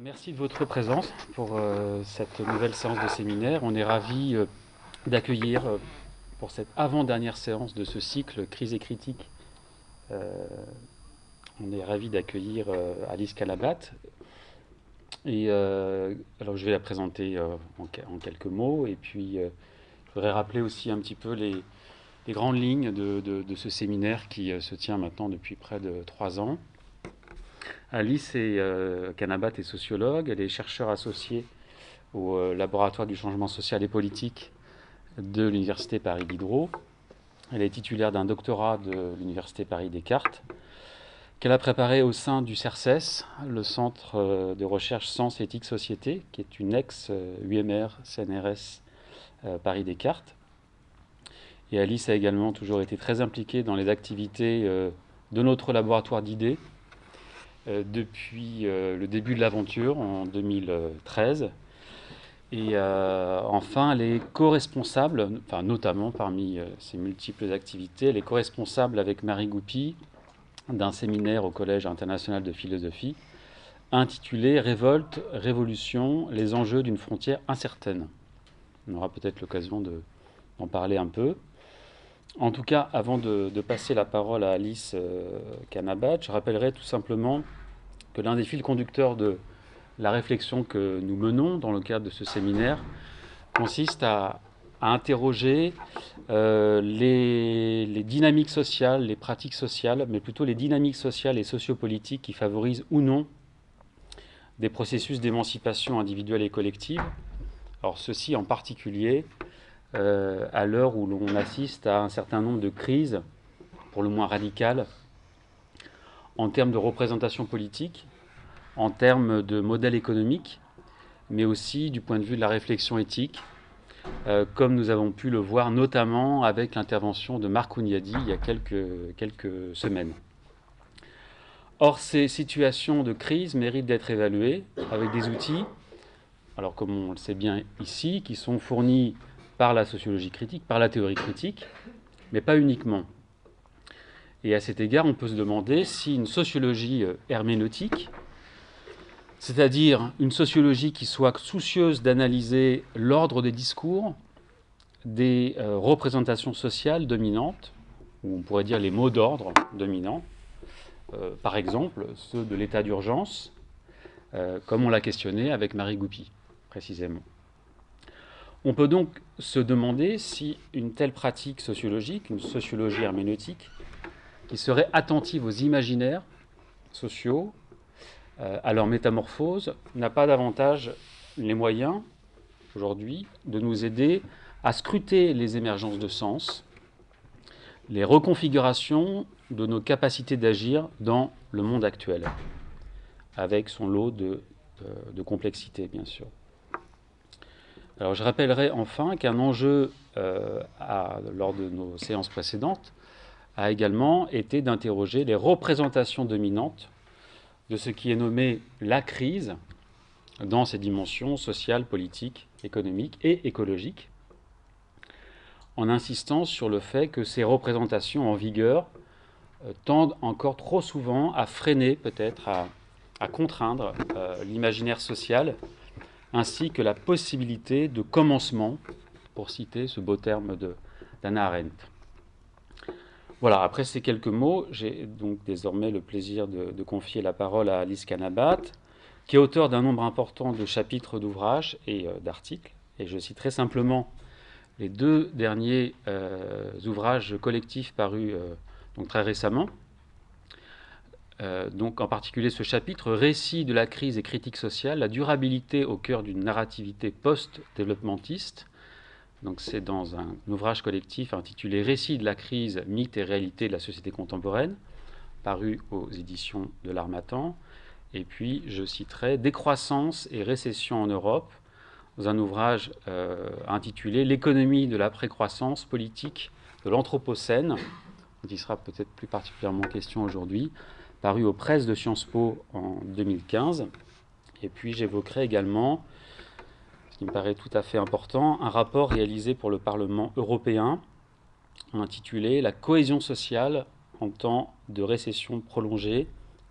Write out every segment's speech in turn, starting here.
Merci de votre présence pour cette nouvelle séance de séminaire. On est ravis d'accueillir pour cette avant-dernière séance de ce cycle Crise et critique. On est ravis d'accueillir Alice Canabat. Et alors je vais la présenter en quelques mots. Et puis je voudrais rappeler aussi un petit peu les grandes lignes de ce séminaire qui se tient maintenant depuis près de 3 ans. Alice Canabat est sociologue, elle est chercheure associée au laboratoire du changement social et politique de l'Université Paris-Diderot. Elle est titulaire d'un doctorat de l'Université Paris-Descartes, qu'elle a préparé au sein du CERCES, le Centre de recherche Sens, Éthique, Société, qui est une ex-UMR, CNRS Paris-Descartes. Et Alice a également toujours été très impliquée dans les activités de notre laboratoire d'idées, depuis le début de l'aventure en 2013. Et enfin, elle est co-responsable, enfin notamment parmi ses multiples activités, elle est co-responsable avec Marie Goupy d'un séminaire au Collège international de philosophie intitulé Révolte, révolution, les enjeux d'une frontière incertaine. On aura peut-être l'occasion d'en parler un peu. En tout cas, avant de passer la parole à Alice Canabat, je rappellerai tout simplement que l'un des fils conducteurs de la réflexion que nous menons dans le cadre de ce séminaire consiste à interroger les dynamiques sociales, les pratiques sociales, mais plutôt les dynamiques sociales et sociopolitiques qui favorisent ou non des processus d'émancipation individuelle et collective. Alors ceci en particulier à l'heure où l'on assiste à un certain nombre de crises, pour le moins radicales, en termes de représentation politique, en termes de modèle économique, mais aussi du point de vue de la réflexion éthique, comme nous avons pu le voir notamment avec l'intervention de Marc Hunyadi il y a quelques semaines. Or, ces situations de crise méritent d'être évaluées avec des outils, alors comme on le sait bien ici, qui sont fournis par la sociologie critique, par la théorie critique, mais pas uniquement. Et à cet égard, on peut se demander si une sociologie herméneutique, c'est-à-dire une sociologie qui soit soucieuse d'analyser l'ordre des discours, des représentations sociales dominantes, ou on pourrait dire les mots d'ordre dominants, par exemple ceux de l'état d'urgence, comme on l'a questionné avec Marie Goupy, précisément. On peut donc se demander si une telle pratique sociologique, une sociologie herméneutique, qui serait attentive aux imaginaires sociaux, à leur métamorphose, n'a pas davantage les moyens, aujourd'hui, de nous aider à scruter les émergences de sens, les reconfigurations de nos capacités d'agir dans le monde actuel, avec son lot de complexité, bien sûr. Alors je rappellerai enfin qu'un enjeu lors de nos séances précédentes a également été d'interroger les représentations dominantes de ce qui est nommé la crise dans ses dimensions sociales, politiques, économiques et écologiques, en insistant sur le fait que ces représentations en vigueur tendent encore trop souvent à freiner, peut-être à contraindre l'imaginaire social, ainsi que la possibilité de commencement, pour citer ce beau terme d'Hannah Arendt. Voilà, après ces quelques mots, j'ai donc désormais le plaisir de confier la parole à Alice Canabat, qui est auteure d'un nombre important de chapitres d'ouvrages et d'articles. Et je citerai simplement les 2 derniers ouvrages collectifs parus donc très récemment. Donc en particulier ce chapitre « Récit de la crise et critique sociale, la durabilité au cœur d'une narrativité post-développementiste ». Donc c'est dans un ouvrage collectif intitulé « Récit de la crise, mythe et réalité de la société contemporaine », paru aux éditions de l'Harmattan. Et puis je citerai « Décroissance et récession en Europe », dans un ouvrage intitulé « L'économie de la précroissance politique de l'Anthropocène », dont il sera peut-être plus particulièrement question aujourd'hui, paru aux presses de Sciences Po en 2015. Et puis j'évoquerai également, ce qui me paraît tout à fait important, un rapport réalisé pour le Parlement européen intitulé « La cohésion sociale en temps de récession prolongée,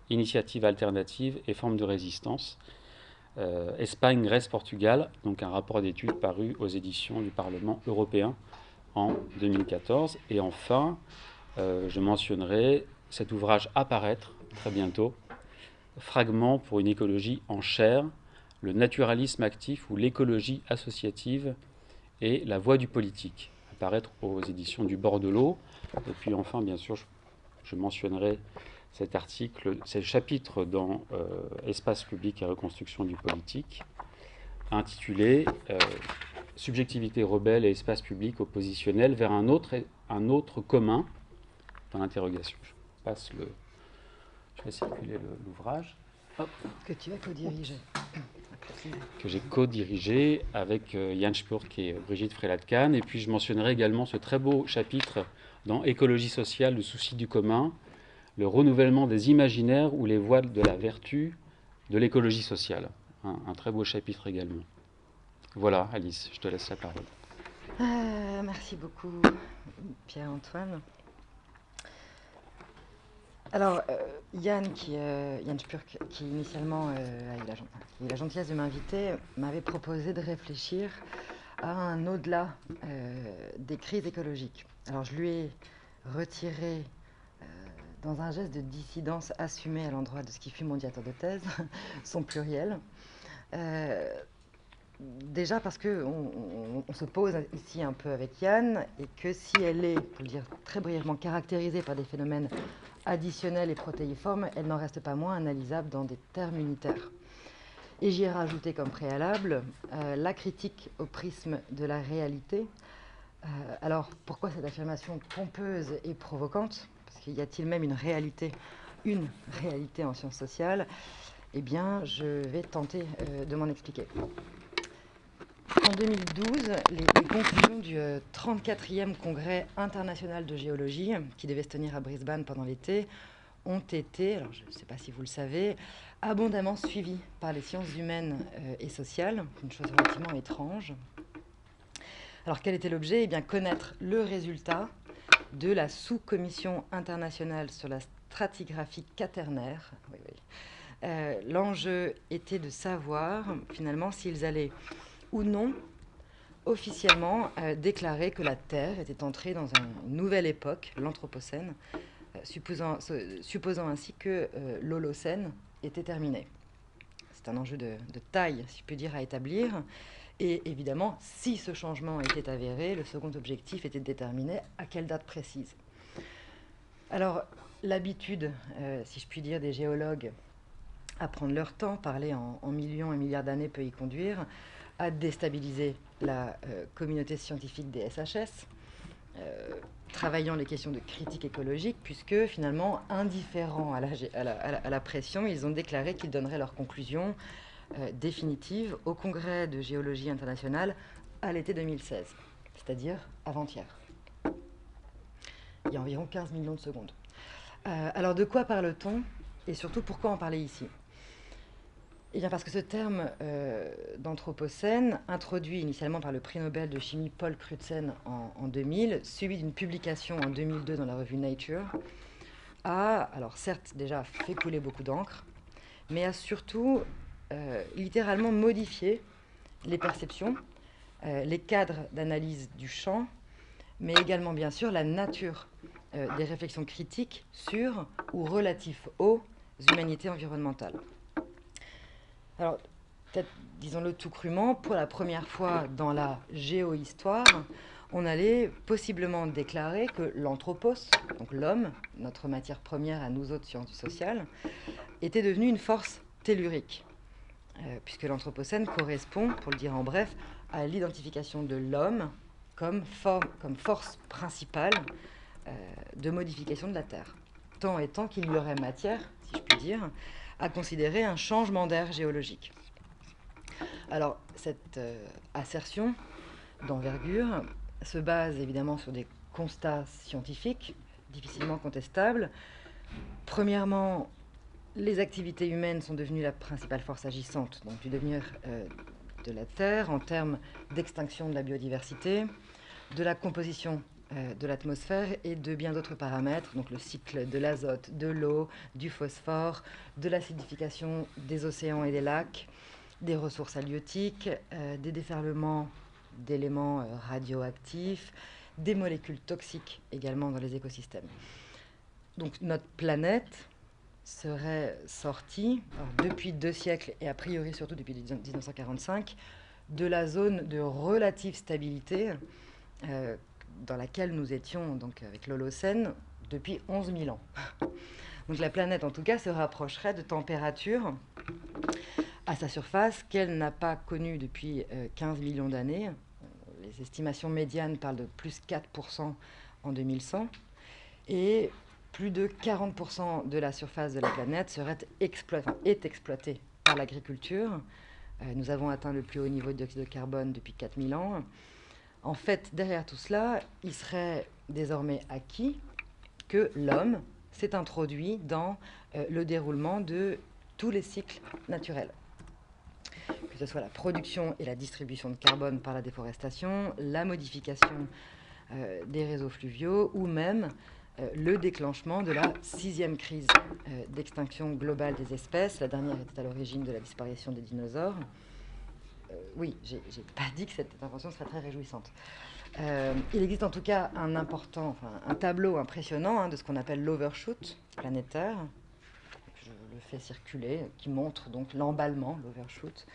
initiatives alternatives et formes de résistance », Espagne, Grèce, Portugal, donc un rapport d'études paru aux éditions du Parlement européen en 2014. Et enfin, je mentionnerai cet ouvrage à paraître très bientôt, Fragments pour une écologie en chair, le naturalisme actif ou l'écologie associative et la voie du politique, à paraître aux éditions du Bord de l'eau. Et puis enfin, bien sûr, je mentionnerai cet article, c'est le chapitre dans Espace public et reconstruction du politique, intitulé Subjectivité rebelle et espace public oppositionnel vers un autre commun, dans l'interrogation. Je vais circuler l'ouvrage. Que tu as co-dirigé. Que j'ai co-dirigé avec Yann Spurk et Brigitte Frélat-Kahn. Et puis je mentionnerai également ce très beau chapitre dans Écologie sociale, le souci du commun, le renouvellement des imaginaires ou les voies de la vertu de l'écologie sociale. Un très beau chapitre également. Voilà, Alice, je te laisse la parole. Merci beaucoup, Pierre-Antoine. Alors, Yann Spurk, qui initialement a eu la gentillesse de m'inviter, m'avait proposé de réfléchir à un au-delà des crises écologiques. Alors, je lui ai retiré, dans un geste de dissidence assumé à l'endroit de ce qui fut mon directeur de thèse, son pluriel. Déjà parce qu'on se pose ici un peu avec Yann, et que si elle est, pour le dire très brièvement, caractérisée par des phénomènes additionnels et protéiformes, elle n'en reste pas moins analysable dans des termes unitaires. Et j'y ai rajouté comme préalable la critique au prisme de la réalité. Alors, pourquoi cette affirmation pompeuse et provocante? Parce qu'il y a-t-il même une réalité en sciences sociales? Eh bien, je vais tenter de m'en expliquer. En 2012, les conclusions du 34e Congrès international de géologie, qui devait se tenir à Brisbane pendant l'été, ont été, alors je ne sais pas si vous le savez, abondamment suivies par les sciences humaines et sociales, une chose relativement étrange. Alors quel était l'objet? Eh bien, connaître le résultat de la sous-commission internationale sur la stratigraphie quaternaire. L'enjeu était de savoir, finalement, s'ils allaient ou non officiellement déclarer que la Terre était entrée dans une nouvelle époque, l'Anthropocène, supposant ainsi que l'Holocène était terminé. C'est un enjeu de taille, si je puis dire, à établir. Et évidemment, si ce changement était avéré, le second objectif était de déterminer à quelle date précise. Alors, l'habitude, si je puis dire, des géologues à prendre leur temps, parler en millions et milliards d'années peut y conduire à déstabiliser la communauté scientifique des SHS, travaillant les questions de critique écologique, puisque finalement, indifférents à la pression, ils ont déclaré qu'ils donneraient leurs conclusions définitives au Congrès de géologie internationale à l'été 2016, c'est-à-dire avant-hier. Il y a environ 15 millions de secondes. Alors de quoi parle-t-on et surtout pourquoi en parler ici? Eh bien parce que ce terme d'anthropocène, introduit initialement par le prix Nobel de chimie Paul Crutzen en 2000, suivi d'une publication en 2002 dans la revue Nature, a, alors certes déjà fait couler beaucoup d'encre, mais a surtout littéralement modifié les perceptions, les cadres d'analyse du champ, mais également bien sûr la nature des réflexions critiques sur ou relatifs aux humanités environnementales. Alors, peut-être, disons-le tout crûment, pour la première fois dans la géohistoire, on allait possiblement déclarer que l'anthropos, donc l'homme, notre matière première à nous autres sciences sociales, était devenu une force tellurique, puisque l'anthropocène correspond, pour le dire en bref, à l'identification de l'homme comme force principale de modification de la Terre, tant et tant qu'il y aurait matière, si je puis dire, à considérer un changement d'ère géologique. Alors, cette assertion d'envergure se base évidemment sur des constats scientifiques difficilement contestables. Premièrement, les activités humaines sont devenues la principale force agissante donc, du devenir de la Terre en termes d'extinction de la biodiversité, de la composition de l'atmosphère et de bien d'autres paramètres, donc le cycle de l'azote, de l'eau, du phosphore, de l'acidification des océans et des lacs, des ressources halieutiques, des déferlements d'éléments radioactifs, des molécules toxiques également dans les écosystèmes. Donc notre planète serait sortie, depuis 2 siècles et a priori surtout depuis 1945, de la zone de relative stabilité dans laquelle nous étions donc, avec l'Holocène depuis 11 000 ans. Donc la planète en tout cas se rapprocherait de températures à sa surface qu'elle n'a pas connues depuis 15 millions d'années. Les estimations médianes parlent de plus 4% en 2100 et plus de 40% de la surface de la planète est exploitée par l'agriculture. Nous avons atteint le plus haut niveau de dioxyde de carbone depuis 4000 ans. En fait, derrière tout cela, il serait désormais acquis que l'homme s'est introduit dans le déroulement de tous les cycles naturels. Que ce soit la production et la distribution de carbone par la déforestation, la modification des réseaux fluviaux ou même le déclenchement de la 6e crise d'extinction globale des espèces. La dernière était à l'origine de la disparition des dinosaures. Oui, j'ai pas dit que cette intervention serait très réjouissante. Il existe en tout cas un tableau impressionnant de ce qu'on appelle l'overshoot planétaire. Je le fais circuler, qui montre donc l'emballement, l'overshoot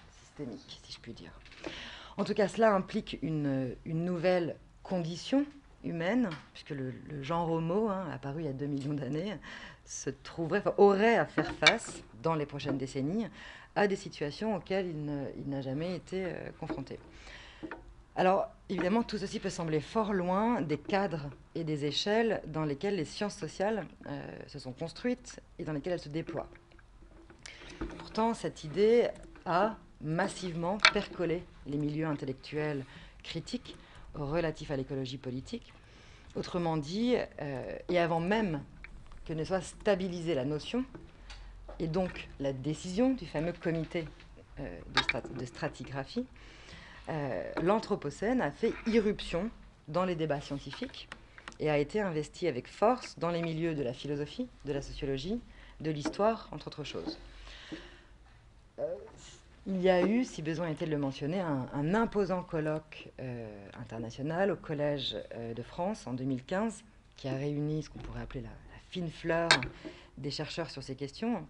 systémique, si je puis dire. En tout cas, cela implique une nouvelle condition humaine, puisque le genre Homo, apparu il y a 2 millions d'années, aurait à faire face, dans les prochaines décennies, à des situations auxquelles il n'a jamais été confronté. Alors, évidemment, tout ceci peut sembler fort loin des cadres et des échelles dans lesquelles les sciences sociales se sont construites et dans lesquelles elles se déploient. Pourtant, cette idée a massivement percolé les milieux intellectuels critiques relatifs à l'écologie politique. Autrement dit, et avant même que ne soit stabilisée la notion, et donc la décision du fameux comité de stratigraphie, l'Anthropocène a fait irruption dans les débats scientifiques et a été investi avec force dans les milieux de la philosophie, de la sociologie, de l'histoire, entre autres choses. Il y a eu, si besoin était de le mentionner, un imposant colloque international au Collège de France en 2015 qui a réuni ce qu'on pourrait appeler la fine fleur des chercheurs sur ces questions,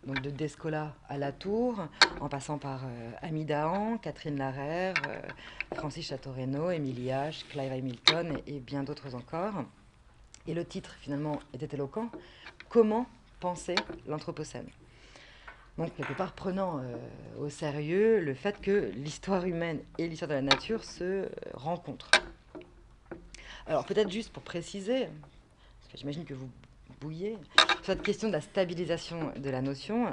donc de Descola à Latour, en passant par Ami Dahan, Catherine Larère, Francis Chateau-Renaud, Émilie H., Clive Hamilton et bien d'autres encore. Et le titre, finalement, était éloquent. Comment penser l'Anthropocène ? Donc, quelque part, prenant au sérieux le fait que l'histoire humaine et l'histoire de la nature se rencontrent. Alors, peut-être juste pour préciser, parce que j'imagine que vous bouillez, sur cette question de la stabilisation de la notion,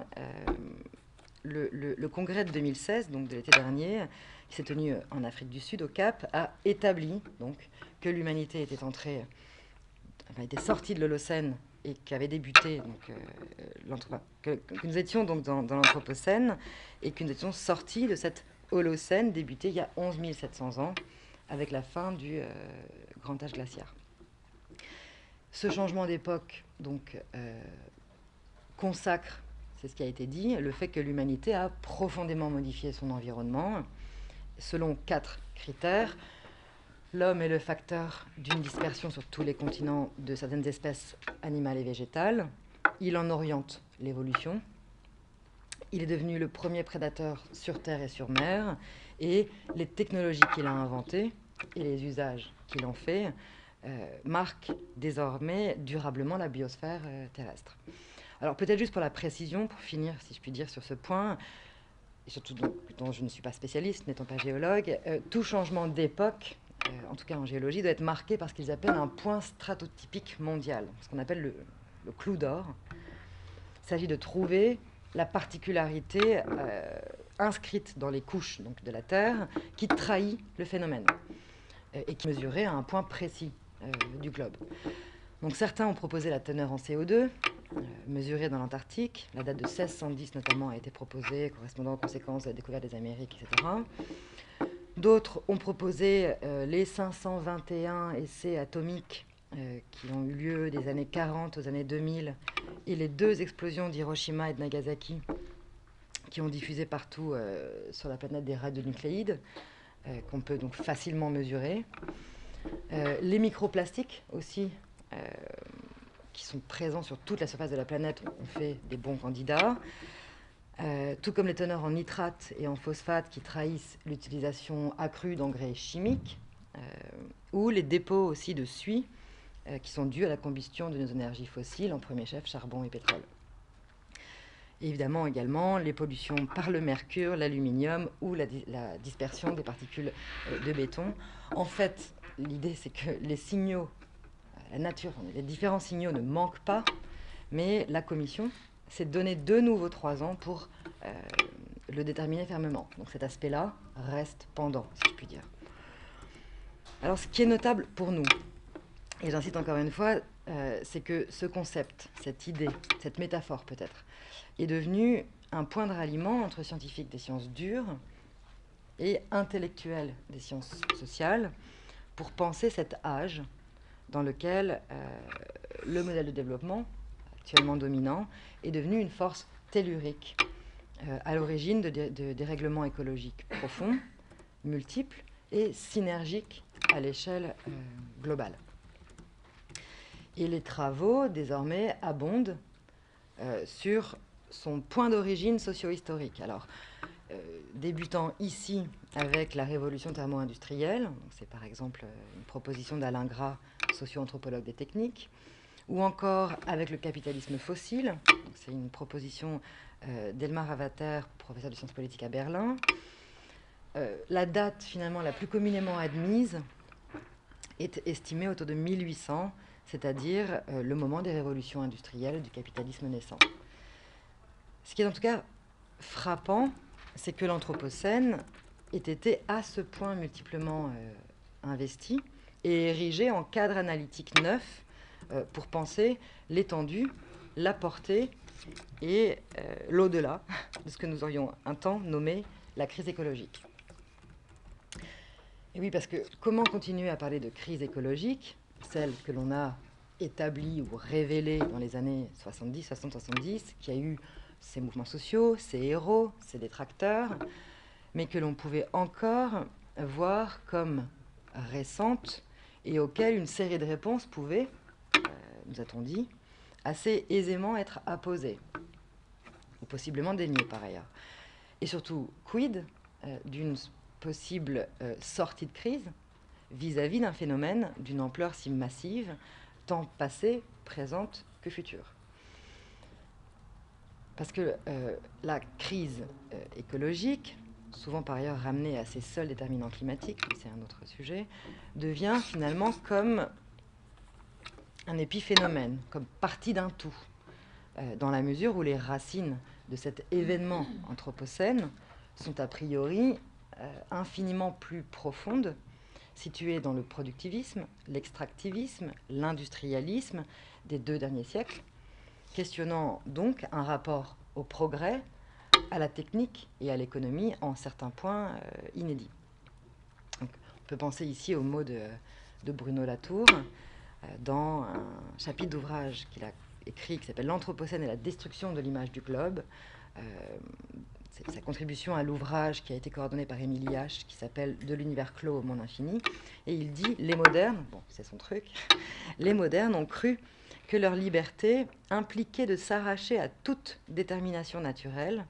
le congrès de 2016, donc de l'été dernier, qui s'est tenu en Afrique du Sud, au Cap, a établi donc, que l'humanité était sortie de l'Holocène et qu'avait débuté que nous étions donc dans l'Anthropocène et que nous étions sortis de cette Holocène débutée il y a 11 700 ans avec la fin du grand âge glaciaire. Ce changement d'époque donc consacre, c'est ce qui a été dit, le fait que l'humanité a profondément modifié son environnement selon 4 critères. L'homme est le facteur d'une dispersion sur tous les continents de certaines espèces animales et végétales. Il en oriente l'évolution. Il est devenu le premier prédateur sur terre et sur mer. Et les technologies qu'il a inventées et les usages qu'il en fait marquent désormais durablement la biosphère terrestre. Alors peut-être juste pour la précision, pour finir, si je puis dire, sur ce point, et surtout dont je ne suis pas spécialiste, n'étant pas géologue, tout changement d'époque, en tout cas en géologie, doit être marqué par ce qu'ils appellent un point stratotypique mondial, ce qu'on appelle le clou d'or. Il s'agit de trouver la particularité inscrite dans les couches donc, de la Terre qui trahit le phénomène et qui est mesurée à un point précis du globe. Donc certains ont proposé la teneur en CO2, mesurée dans l'Antarctique. La date de 1610 notamment a été proposée, correspondant aux conséquences de la découverte des Amériques, etc. D'autres ont proposé les 521 essais atomiques qui ont eu lieu des années 40 aux années 2000 et les 2 explosions d'Hiroshima et de Nagasaki qui ont diffusé partout sur la planète des radionucléides, qu'on peut donc facilement mesurer. Les microplastiques aussi, qui sont présents sur toute la surface de la planète, ont fait des bons candidats. Tout comme les teneurs en nitrate et en phosphate qui trahissent l'utilisation accrue d'engrais chimiques, ou les dépôts aussi de suie qui sont dus à la combustion de nos énergies fossiles, en premier chef charbon et pétrole. Et évidemment également les pollutions par le mercure, l'aluminium ou la dispersion des particules de béton. En fait, l'idée c'est que les signaux, la nature, les différents signaux ne manquent pas, mais la Commission s'est donné de nouveau 3 ans pour le déterminer fermement. Donc cet aspect-là reste pendant, si je puis dire. Alors ce qui est notable pour nous, et j'insiste encore une fois, c'est que ce concept, cette idée, cette métaphore peut-être, est devenu un point de ralliement entre scientifiques des sciences dures et intellectuels des sciences sociales pour penser cet âge dans lequel le modèle de développement actuellement dominant est devenu une force tellurique à l'origine de dérèglements écologiques profonds, multiples et synergiques à l'échelle globale. Et les travaux, désormais, abondent sur son point d'origine socio-historique. Alors, débutant ici avec la révolution thermo-industrielle, c'est par exemple une proposition d'Alain Gras, socio-anthropologue des techniques, ou encore avec le capitalisme fossile, c'est une proposition d'Elmar Avater, professeur de sciences politiques à Berlin. La date finalement la plus communément admise est estimée autour de 1800, c'est-à-dire le moment des révolutions industrielles du capitalisme naissant. Ce qui est en tout cas frappant, c'est que l'Anthropocène ait été à ce point multiplement investi et érigé en cadre analytique neuf pour penser l'étendue, la portée et l'au-delà de ce que nous aurions un temps nommé la crise écologique. Et oui, parce que comment continuer à parler de crise écologique, celle que l'on a établie ou révélée dans les années 70, 60, 70, qui a eu ses mouvements sociaux, ses héros, ses détracteurs, mais que l'on pouvait encore voir comme récentes et auxquelles une série de réponses pouvait, nous a-t-on dit, assez aisément être apposée, ou possiblement déniée par ailleurs. Et surtout, quid d'une possible sortie de crise vis-à-vis d'un phénomène d'une ampleur si massive, tant passée, présente que future. Parce que la crise écologique, souvent par ailleurs ramenée à ses seuls déterminants climatiques, mais c'est un autre sujet, devient finalement comme un épiphénomène, comme partie d'un tout, dans la mesure où les racines de cet événement anthropocène sont a priori infiniment plus profondes, situées dans le productivisme, l'extractivisme, l'industrialisme des 2 derniers siècles, questionnant donc un rapport au progrès, à la technique et à l'économie en certains points inédits. Donc, on peut penser ici aux mots de Bruno Latour dans un chapitre d'ouvrage qu'il a écrit qui s'appelle « L'Anthropocène et la destruction de l'image du globe ». C'est sa contribution à l'ouvrage qui a été coordonné par Émile H, qui s'appelle « De l'univers clos au monde infini ». Et il dit « Les modernes, bon, c'est son truc, les modernes ont cru que leur liberté impliquait de s'arracher à toute détermination naturelle,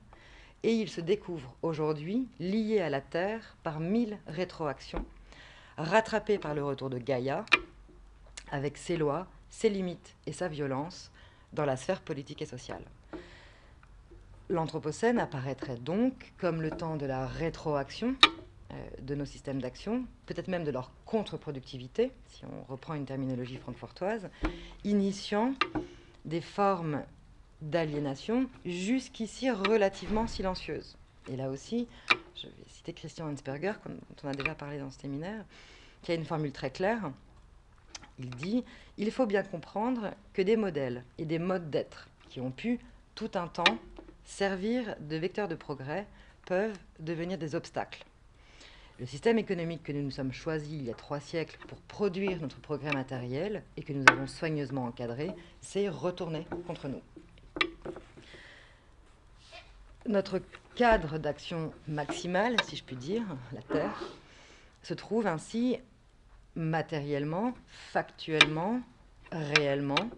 et ils se découvrent aujourd'hui liés à la Terre par 1000 rétroactions, rattrapés par le retour de Gaïa, avec ses lois, ses limites et sa violence dans la sphère politique et sociale. » L'Anthropocène apparaîtrait donc comme le temps de la rétroaction de nos systèmes d'action, peut-être même de leur contre-productivité, si on reprend une terminologie francfortoise, initiant des formes d'aliénation jusqu'ici relativement silencieuses. Et là aussi, je vais citer Christian Hensberger, dont on a déjà parlé dans ce séminaire, qui a une formule très claire. Il dit « Il faut bien comprendre que des modèles et des modes d'être qui ont pu, tout un temps, servir de vecteurs de progrès peuvent devenir des obstacles. Le système économique que nous nous sommes choisis il y a 3 siècles pour produire notre progrès matériel et que nous avons soigneusement encadré, s'est retourné contre nous. Notre cadre d'action maximale, si je puis dire, la Terre, se trouve ainsi matériellement, factuellement, réellement,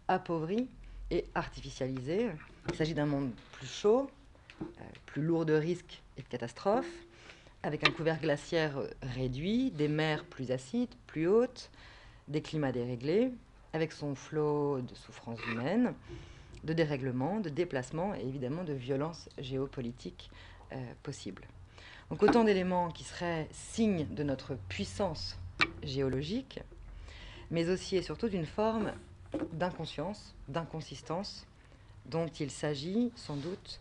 appauvri et artificialisé. Il s'agit d'un monde plus chaud, plus lourd de risques et de catastrophes, avec un couvert glaciaire réduit, des mers plus acides, plus hautes, des climats déréglés, avec son flot de souffrances humaines, de dérèglements, de déplacements et évidemment de violences géopolitiques possibles. Donc autant d'éléments qui seraient signes de notre puissance géologique, mais aussi et surtout d'une forme d'inconscience, d'inconsistance, dont il s'agit sans doute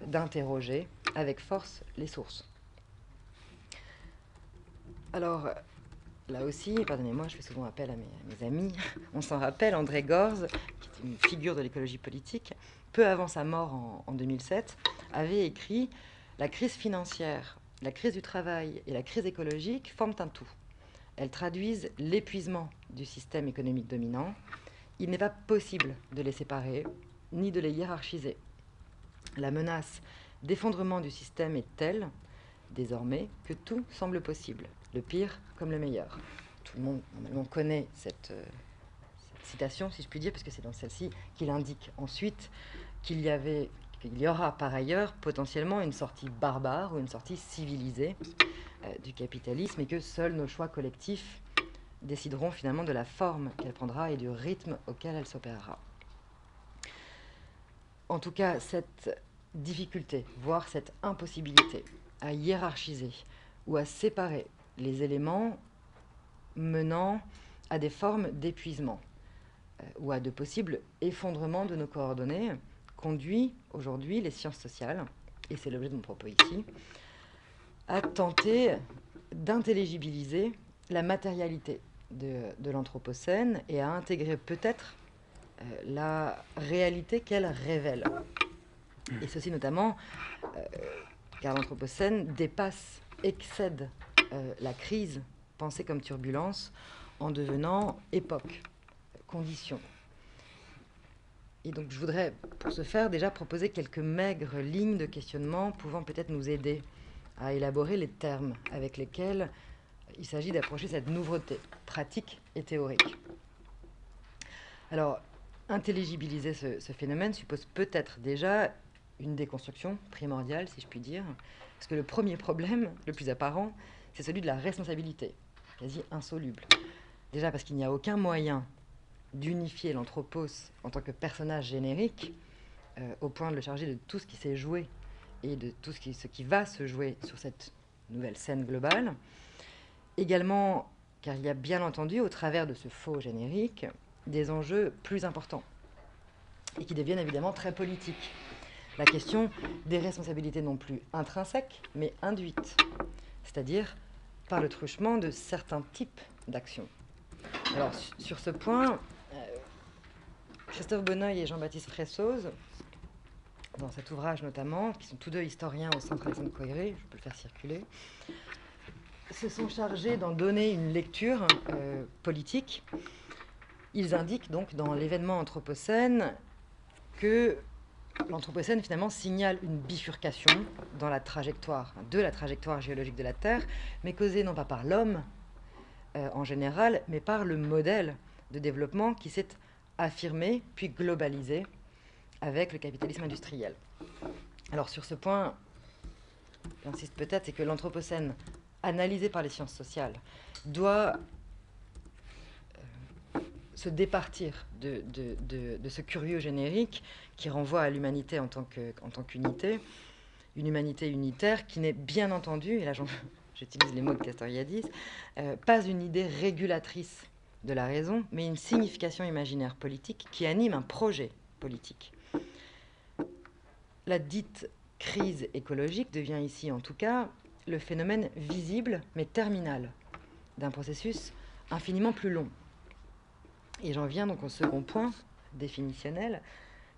d'interroger avec force les sources. Alors, là aussi, pardonnez-moi, je fais souvent appel à mes amis, on s'en rappelle, André Gorz, qui est une figure de l'écologie politique, peu avant sa mort en 2007, avait écrit « La crise financière, la crise du travail et la crise écologique forment un tout. Elles traduisent l'épuisement du système économique dominant. Il n'est pas possible de les séparer, ni de les hiérarchiser. La menace d'effondrement du système est telle, désormais, que tout semble possible, le pire comme le meilleur. » Tout le monde, normalement, connaît cette citation, si je puis dire, parce que c'est dans celle-ci qu'il indique ensuite qu'il y aura par ailleurs potentiellement une sortie barbare ou une sortie civilisée du capitalisme et que seuls nos choix collectifs décideront finalement de la forme qu'elle prendra et du rythme auquel elle s'opérera. En tout cas, cette difficulté, voire cette impossibilité à hiérarchiser ou à séparer les éléments menant à des formes d'épuisement ou à de possibles effondrements de nos coordonnées conduit aujourd'hui les sciences sociales, et c'est l'objet de mon propos ici, à tenter d'intelligibiliser la matérialité de l'Anthropocène et à intégrer peut-être la réalité qu'elle révèle. Et ceci notamment car l'Anthropocène dépasse, excède la crise pensée comme turbulence en devenant époque, condition. Et donc je voudrais, pour ce faire, déjà proposer quelques maigres lignes de questionnement pouvant peut-être nous aider à élaborer les termes avec lesquels il s'agit d'approcher cette nouveauté pratique et théorique. Alors, intelligibiliser ce phénomène suppose peut-être déjà une déconstruction primordiale, si je puis dire, parce que le premier problème, le plus apparent, c'est celui de la responsabilité, quasi insoluble. Déjà parce qu'il n'y a aucun moyen d'unifier l'anthropos en tant que personnage générique, au point de le charger de tout ce qui s'est joué et de tout ce qui va se jouer sur cette nouvelle scène globale. Également, car il y a bien entendu, au travers de ce faux générique, des enjeux plus importants et qui deviennent évidemment très politiques. La question des responsabilités non plus intrinsèques, mais induites, c'est-à-dire par le truchement de certains types d'actions. Alors, sur ce point, Christophe Bonneuil et Jean-Baptiste Fressoz, dans cet ouvrage notamment, qui sont tous deux historiens au Centre Alexandre Coiré, je peux le faire circuler, se sont chargés d'en donner une lecture politique. Ils indiquent donc dans l'événement Anthropocène que l'Anthropocène finalement signale une bifurcation dans la trajectoire, de la trajectoire géologique de la Terre, mais causée non pas par l'homme en général, mais par le modèle de développement qui s'est affirmé puis globalisé avec le capitalisme industriel. Alors sur ce point, j'insiste peut-être, c'est que l'Anthropocène, analysé par les sciences sociales, doit se départir de ce curieux générique qui renvoie à l'humanité en tant qu'unité, une humanité unitaire qui n'est bien entendu, et là j'utilise les mots de Castoriadis, pas une idée régulatrice de la raison, mais une signification imaginaire politique qui anime un projet politique. La dite crise écologique devient ici en tout cas le phénomène visible mais terminal d'un processus infiniment plus long. Et j'en viens donc au second point définitionnel,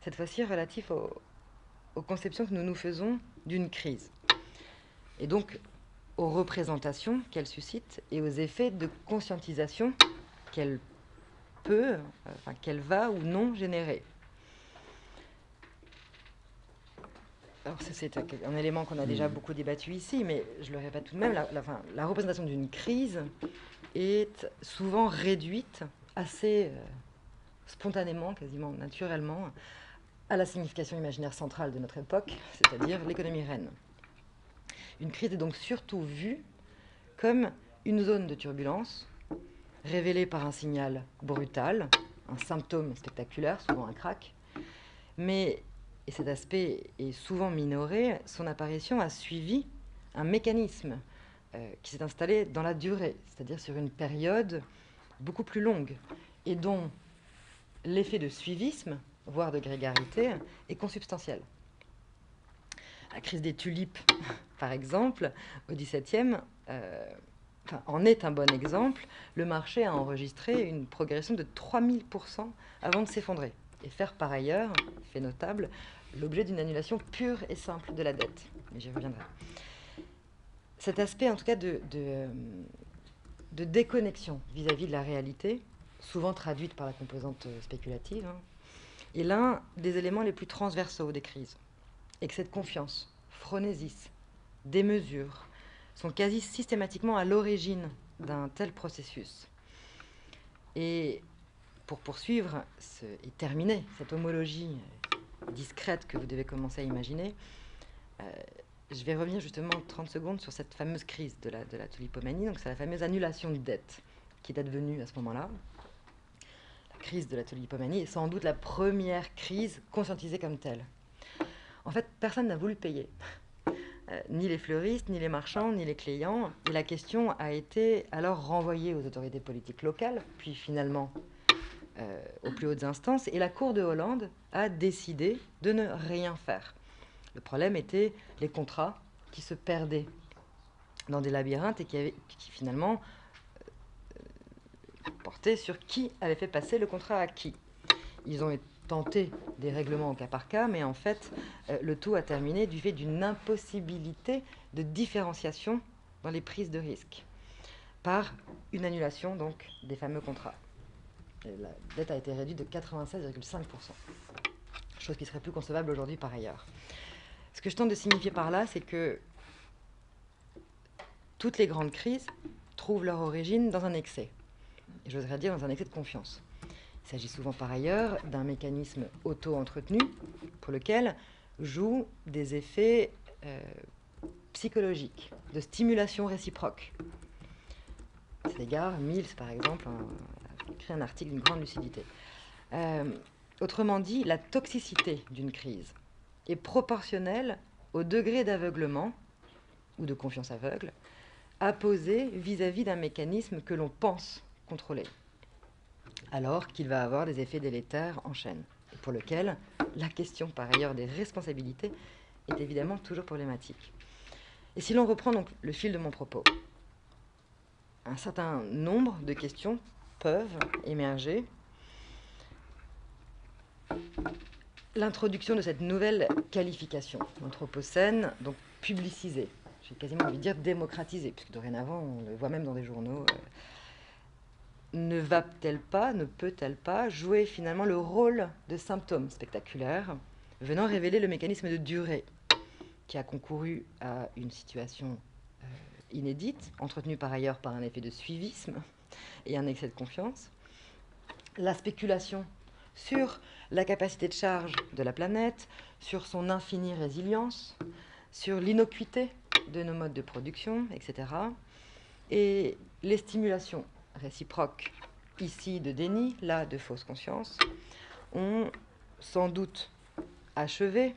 cette fois-ci relatif aux conceptions que nous nous faisons d'une crise. Et donc, aux représentations qu'elle suscite et aux effets de conscientisation qu'elle qu'elle va ou non générer. Alors c'est un élément qu'on a déjà beaucoup débattu ici, mais je le répète tout de même, la représentation d'une crise est souvent réduite assez spontanément, quasiment naturellement, à la signification imaginaire centrale de notre époque, c'est-à-dire l'économie reine. Une crise est donc surtout vue comme une zone de turbulence, révélée par un signal brutal, un symptôme spectaculaire, souvent un crack, mais, et cet aspect est souvent minoré, son apparition a suivi un mécanisme qui s'est installé dans la durée, c'est-à-dire sur une période beaucoup plus longue, et dont l'effet de suivisme, voire de grégarité, est consubstantiel. La crise des tulipes, par exemple, au XVIIe, en est un bon exemple. Le marché a enregistré une progression de 3000% avant de s'effondrer et faire par ailleurs, fait notable, l'objet d'une annulation pure et simple de la dette. Mais j'y reviendrai. Cet aspect, en tout cas, de déconnexion vis-à-vis de la réalité, souvent traduite par la composante spéculative, est l'un des éléments les plus transversaux des crises. Excès de confiance, phronésis, démesure sont quasi systématiquement à l'origine d'un tel processus. Et pour poursuivre et terminer cette homologie discrète que vous devez commencer à imaginer, je vais revenir justement 30 secondes sur cette fameuse crise de la tulipomanie. Donc c'est la fameuse annulation de dette qui est advenue à ce moment-là. La crise de la tulipomanie est sans doute la première crise conscientisée comme telle. En fait, personne n'a voulu payer. Ni les fleuristes, ni les marchands, ni les clients. Et la question a été alors renvoyée aux autorités politiques locales, puis finalement aux plus hautes instances. Et la Cour de Hollande a décidé de ne rien faire. Le problème était les contrats qui se perdaient dans des labyrinthes et qui finalement portaient sur qui avait fait passer le contrat à qui. Ils ont tenté des règlements au cas par cas, mais en fait, le tout a terminé du fait d'une impossibilité de différenciation dans les prises de risque par une annulation donc des fameux contrats. Et la dette a été réduite de 96,5%, chose qui serait plus concevable aujourd'hui par ailleurs. Ce que je tente de signifier par là, c'est que toutes les grandes crises trouvent leur origine dans un excès. Et j'oserais dire dans un excès de confiance. Il s'agit souvent par ailleurs d'un mécanisme auto-entretenu pour lequel jouent des effets psychologiques, de stimulation réciproque. À cet égard, Mills, par exemple, a écrit un article d'une grande lucidité. Autrement dit, la toxicité d'une crise est proportionnelle au degré d'aveuglement ou de confiance aveugle apposé vis-à-vis d'un mécanisme que l'on pense contrôler, alors qu'il va avoir des effets délétères en chaîne, et pour lequel la question par ailleurs des responsabilités est évidemment toujours problématique. Et si l'on reprend donc le fil de mon propos, un certain nombre de questions peuvent émerger. L'introduction de cette nouvelle qualification, anthropocène, donc publicisée, j'ai quasiment envie de dire démocratisée, puisque dorénavant on le voit même dans des journaux, ne va-t-elle pas, ne peut-elle pas jouer finalement le rôle de symptôme spectaculaire, venant révéler le mécanisme de durée qui a concouru à une situation inédite, entretenue par ailleurs par un effet de suivisme et un excès de confiance, la spéculation sur la capacité de charge de la planète, sur son infinie résilience, sur l'innocuité de nos modes de production, etc. Et les stimulations réciproques, ici de déni, là de fausse conscience, ont sans doute achevé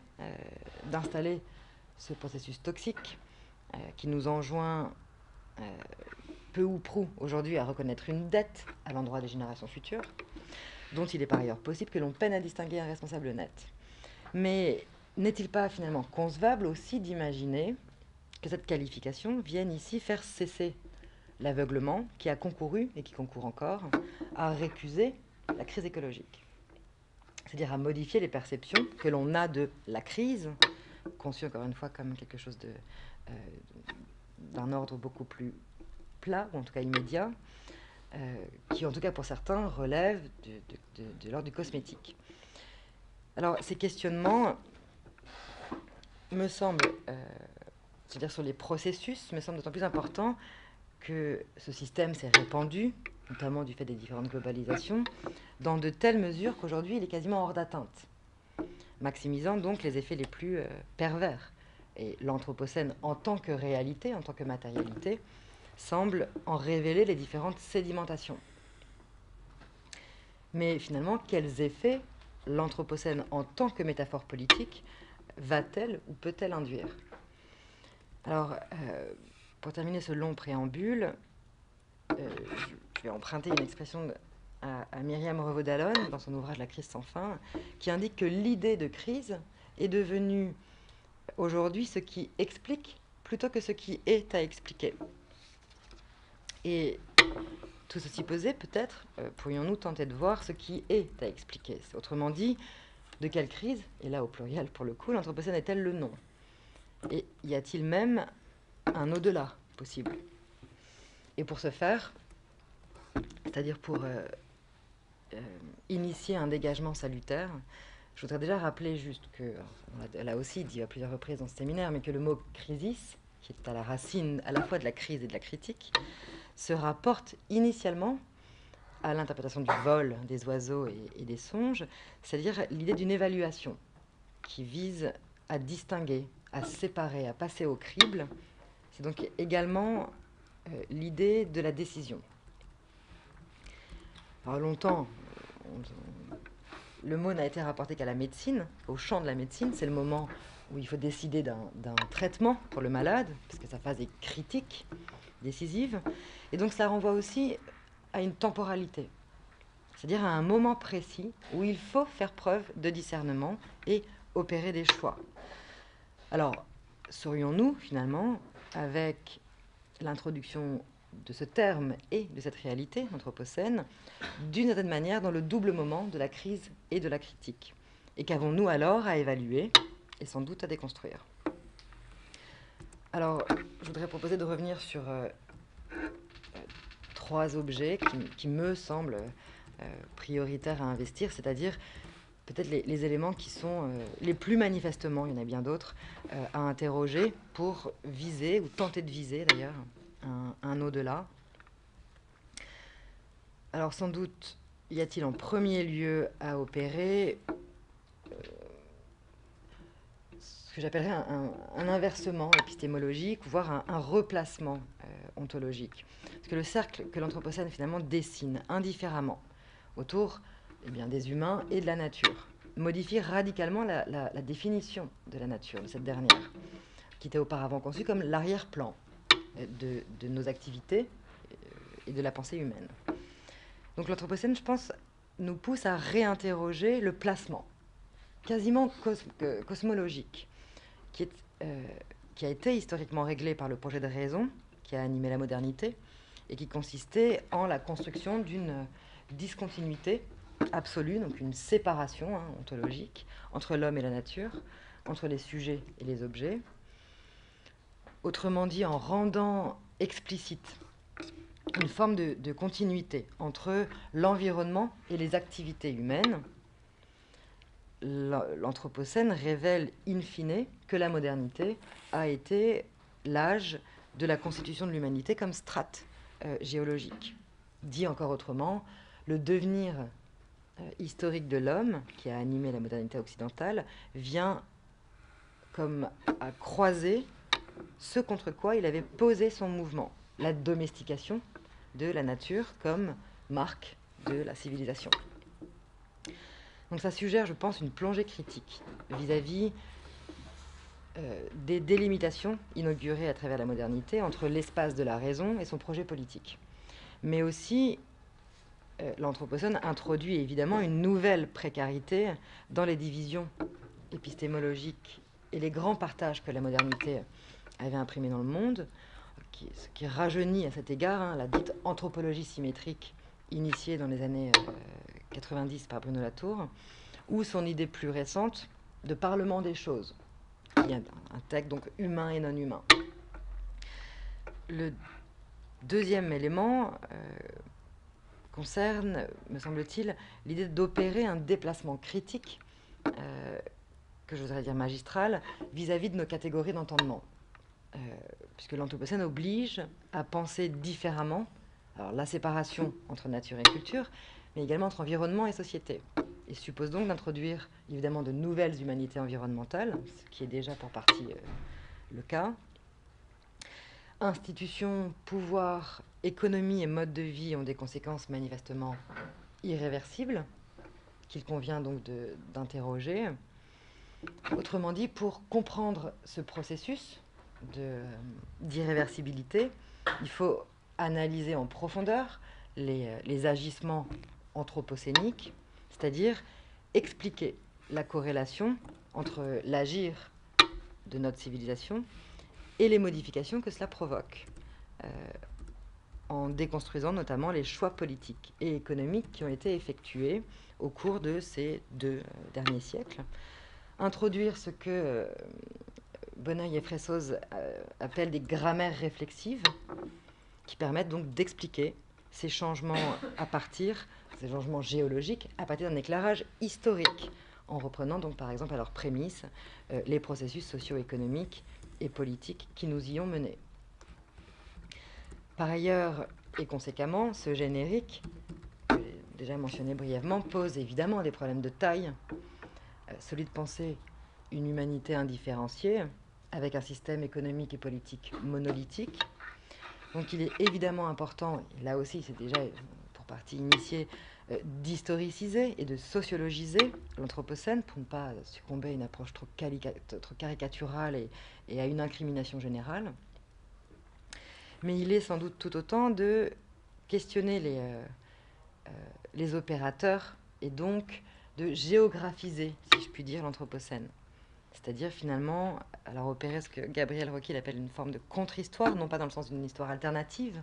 d'installer ce processus toxique qui nous enjoint peu ou prou aujourd'hui à reconnaître une dette à l'endroit des générations futures, dont il est par ailleurs possible que l'on peine à distinguer un responsable net. Mais n'est-il pas finalement concevable aussi d'imaginer que cette qualification vienne ici faire cesser l'aveuglement qui a concouru, et qui concourt encore, à récuser la crise écologique, c'est-à-dire à modifier les perceptions que l'on a de la crise, conçue encore une fois comme quelque chose d'un ordre beaucoup plus plat, ou en tout cas immédiat, qui en tout cas pour certains relèvent de l'ordre du cosmétique. Alors ces questionnements me semblent, c'est-à-dire sur les processus, me semblent d'autant plus importants que ce système s'est répandu, notamment du fait des différentes globalisations, dans de telles mesures qu'aujourd'hui il est quasiment hors d'atteinte, maximisant donc les effets les plus pervers. Et l'Anthropocène, en tant que réalité, en tant que matérialité, semble en révéler les différentes sédimentations. Mais finalement, quels effets l'Anthropocène, en tant que métaphore politique, va-t-elle ou peut-elle induire? Alors, pour terminer ce long préambule, je vais emprunter une expression à Myriam Revaud-Dallon dans son ouvrage La crise sans fin, qui indique que l'idée de crise est devenue aujourd'hui ce qui explique plutôt que ce qui est à expliquer. Et tout ceci pesé, peut-être, pourrions-nous tenter de voir ce qui est à expliquer. Autrement dit, de quelle crise, et là au pluriel pour le coup, l'Anthropocène est-elle le nom? Et y a-t-il même un au-delà possible? Et pour ce faire, c'est-à-dire pour initier un dégagement salutaire, je voudrais déjà rappeler juste que, on l'a aussi dit à plusieurs reprises dans ce séminaire, mais que le mot crisis, qui est à la racine à la fois de la crise et de la critique, se rapporte initialement à l'interprétation du vol des oiseaux et des songes, c'est-à-dire l'idée d'une évaluation qui vise à distinguer, à séparer, à passer au crible. C'est donc également l'idée de la décision. Alors longtemps, le mot n'a été rapporté qu'à la médecine, au champ de la médecine. C'est le moment où il faut décider d'un traitement pour le malade, parce que sa phase est critique, décisive. Et donc ça renvoie aussi à une temporalité, c'est-à-dire à un moment précis où il faut faire preuve de discernement et opérer des choix. Alors, saurions-nous finalement, avec l'introduction de ce terme et de cette réalité anthropocène, d'une certaine manière dans le double moment de la crise et de la critique? Et qu'avons-nous alors à évaluer et sans doute à déconstruire? Alors, je voudrais proposer de revenir sur trois objets qui me semblent prioritaires à investir, c'est-à-dire peut-être les éléments qui sont les plus manifestement, il y en a bien d'autres, à interroger pour viser, ou tenter de viser d'ailleurs, un au-delà. Alors sans doute, y a-t-il en premier lieu à opérer ce que j'appellerais un inversement épistémologique, voire un replacement ontologique. Parce que le cercle que l'Anthropocène finalement dessine indifféremment autour des humains et de la nature modifie radicalement la définition de la nature, de cette dernière, qui était auparavant conçue comme l'arrière-plan de nos activités et de la pensée humaine. Donc l'Anthropocène, je pense, nous pousse à réinterroger le placement, quasiment cosmologique, qui a été historiquement réglé par le projet de raison qui a animé la modernité et qui consistait en la construction d'une discontinuité absolue, donc une séparation ontologique entre l'homme et la nature, entre les sujets et les objets. Autrement dit, en rendant explicite une forme de continuité entre l'environnement et les activités humaines, l'Anthropocène révèle in fine que la modernité a été l'âge de la constitution de l'humanité comme strate géologique. Dit encore autrement, le devenir historique de l'homme, qui a animé la modernité occidentale, vient comme à croiser ce contre quoi il avait posé son mouvement, la domestication de la nature comme marque de la civilisation. Donc ça suggère, je pense, une plongée critique vis-à-vis des délimitations inaugurées à travers la modernité entre l'espace de la raison et son projet politique. Mais aussi, l'Anthropocène introduit évidemment une nouvelle précarité dans les divisions épistémologiques et les grands partages que la modernité avait imprimés dans le monde, ce qui rajeunit à cet égard la dite anthropologie symétrique initiée dans les années 90 par Bruno Latour, ou son idée plus récente de parlement des choses, qui est un texte donc humain et non humain. Le deuxième élément concerne, me semble-t-il, l'idée d'opérer un déplacement critique, que je voudrais dire magistral, vis-à-vis de nos catégories d'entendement. Puisque l'Anthropocène oblige à penser différemment, alors la séparation entre nature et culture, mais également entre environnement et société. Il suppose donc d'introduire évidemment de nouvelles humanités environnementales, ce qui est déjà pour partie le cas. Institutions, pouvoirs, économie et mode de vie ont des conséquences manifestement irréversibles, qu'il convient donc d'interroger. Autrement dit, pour comprendre ce processus d'irréversibilité, il faut analyser en profondeur les agissements anthropocéniques, c'est-à-dire expliquer la corrélation entre l'agir de notre civilisation et les modifications que cela provoque, en déconstruisant notamment les choix politiques et économiques qui ont été effectués au cours de ces 2 derniers siècles. Introduire ce que Bonneuil et Fressoz appellent des grammaires réflexives, qui permettent donc d'expliquer ces changements ces changements géologiques, à partir d'un éclairage historique, en reprenant donc par exemple à leur prémisse les processus socio-économiques et politiques qui nous y ont menés. Par ailleurs, et conséquemment, ce générique, que j'ai déjà mentionné brièvement, pose évidemment des problèmes de taille, celui de penser une humanité indifférenciée, avec un système économique et politique monolithique. Donc il est évidemment important, et là aussi c'est déjà pour partie initié, d'historiciser et de sociologiser l'Anthropocène pour ne pas succomber à une approche trop caricaturale et à une incrimination générale. Mais il est sans doute tout autant de questionner les opérateurs et donc de géographiser, si je puis dire, l'Anthropocène. C'est-à-dire finalement, alors opérer ce que Gabriel Roquil appelle une forme de contre-histoire, non pas dans le sens d'une histoire alternative,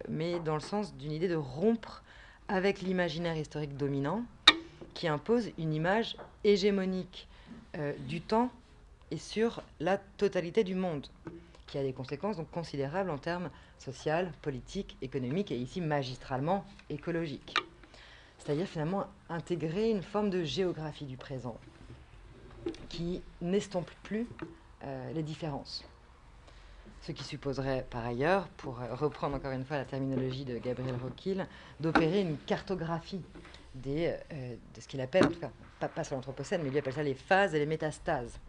mais dans le sens d'une idée de rompre avec l'imaginaire historique dominant qui impose une image hégémonique du temps et sur la totalité du monde, qui a des conséquences donc considérables en termes social, politiques, économiques et ici magistralement écologiques. C'est-à-dire finalement intégrer une forme de géographie du présent qui n'estompe plus les différences. Ce qui supposerait par ailleurs, pour reprendre encore une fois la terminologie de Gabriel Roquil, d'opérer une cartographie de ce qu'il appelle, en tout cas, pas sur l'Anthropocène, mais lui appelle ça les phases et les métastases.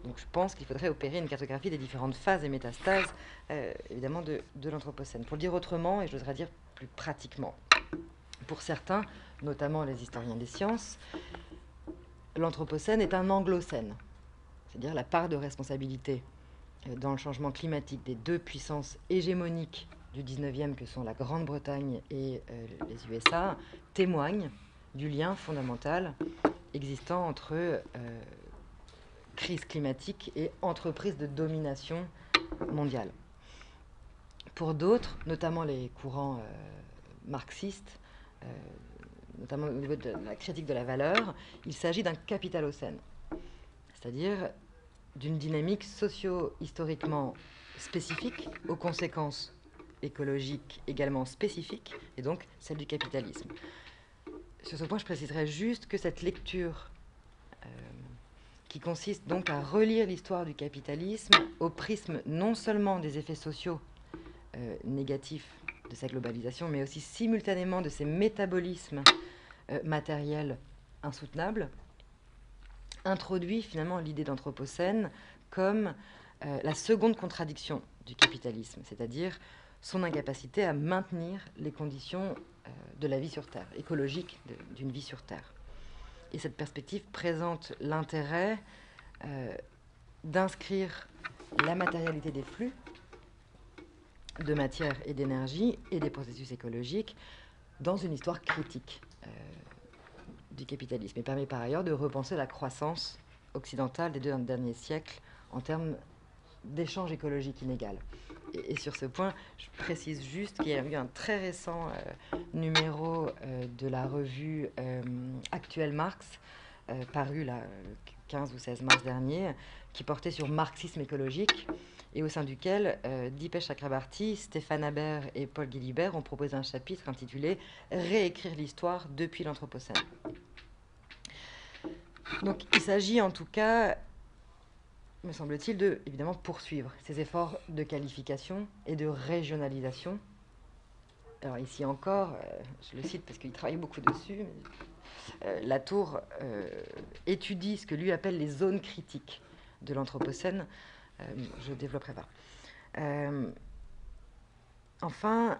Donc je pense qu'il faudrait opérer une cartographie des différentes phases et métastases, évidemment, de l'Anthropocène. Pour le dire autrement, et j'oserais dire plus pratiquement, pour certains, notamment les historiens des sciences, l'Anthropocène est un anglocène, c'est-à-dire la part de responsabilité dans le changement climatique des 2 puissances hégémoniques du 19e que sont la Grande-Bretagne et les USA témoigne du lien fondamental existant entre crise climatique et entreprise de domination mondiale. Pour d'autres, notamment les courants marxistes, notamment au niveau de la critique de la valeur, il s'agit d'un capitalocène, c'est-à-dire d'une dynamique socio-historiquement spécifique, aux conséquences écologiques également spécifiques, et donc celle du capitalisme. Sur ce point, je préciserai juste que cette lecture, qui consiste donc à relire l'histoire du capitalisme au prisme non seulement des effets sociaux négatifs de sa globalisation, mais aussi simultanément de ses métabolismes matériels insoutenables, introduit finalement l'idée d'Anthropocène comme la seconde contradiction du capitalisme, c'est-à-dire son incapacité à maintenir les conditions de la vie sur Terre, écologique d'une vie sur Terre. Et cette perspective présente l'intérêt d'inscrire la matérialité des flux de matière et d'énergie et des processus écologiques dans une histoire critique du capitalisme, et permet par ailleurs de repenser la croissance occidentale des 2 derniers siècles en termes d'échanges écologiques inégaux. Et sur ce point, je précise juste qu'il y a eu un très récent numéro de la revue Actuel Marx, paru là, 15 ou 16 mars dernier, qui portait sur marxisme écologique, et au sein duquel Dipesh Chakrabarty, Stéphane Haber et Paul Guilibert ont proposé un chapitre intitulé « Réécrire l'histoire depuis l'Anthropocène ». Donc il s'agit en tout cas, me semble-t-il, de évidemment poursuivre ces efforts de qualification et de régionalisation. Alors ici encore, je le cite parce qu'il travaille beaucoup dessus, Latour étudie ce que lui appelle les zones critiques de l'Anthropocène. Je ne développerai pas. Enfin,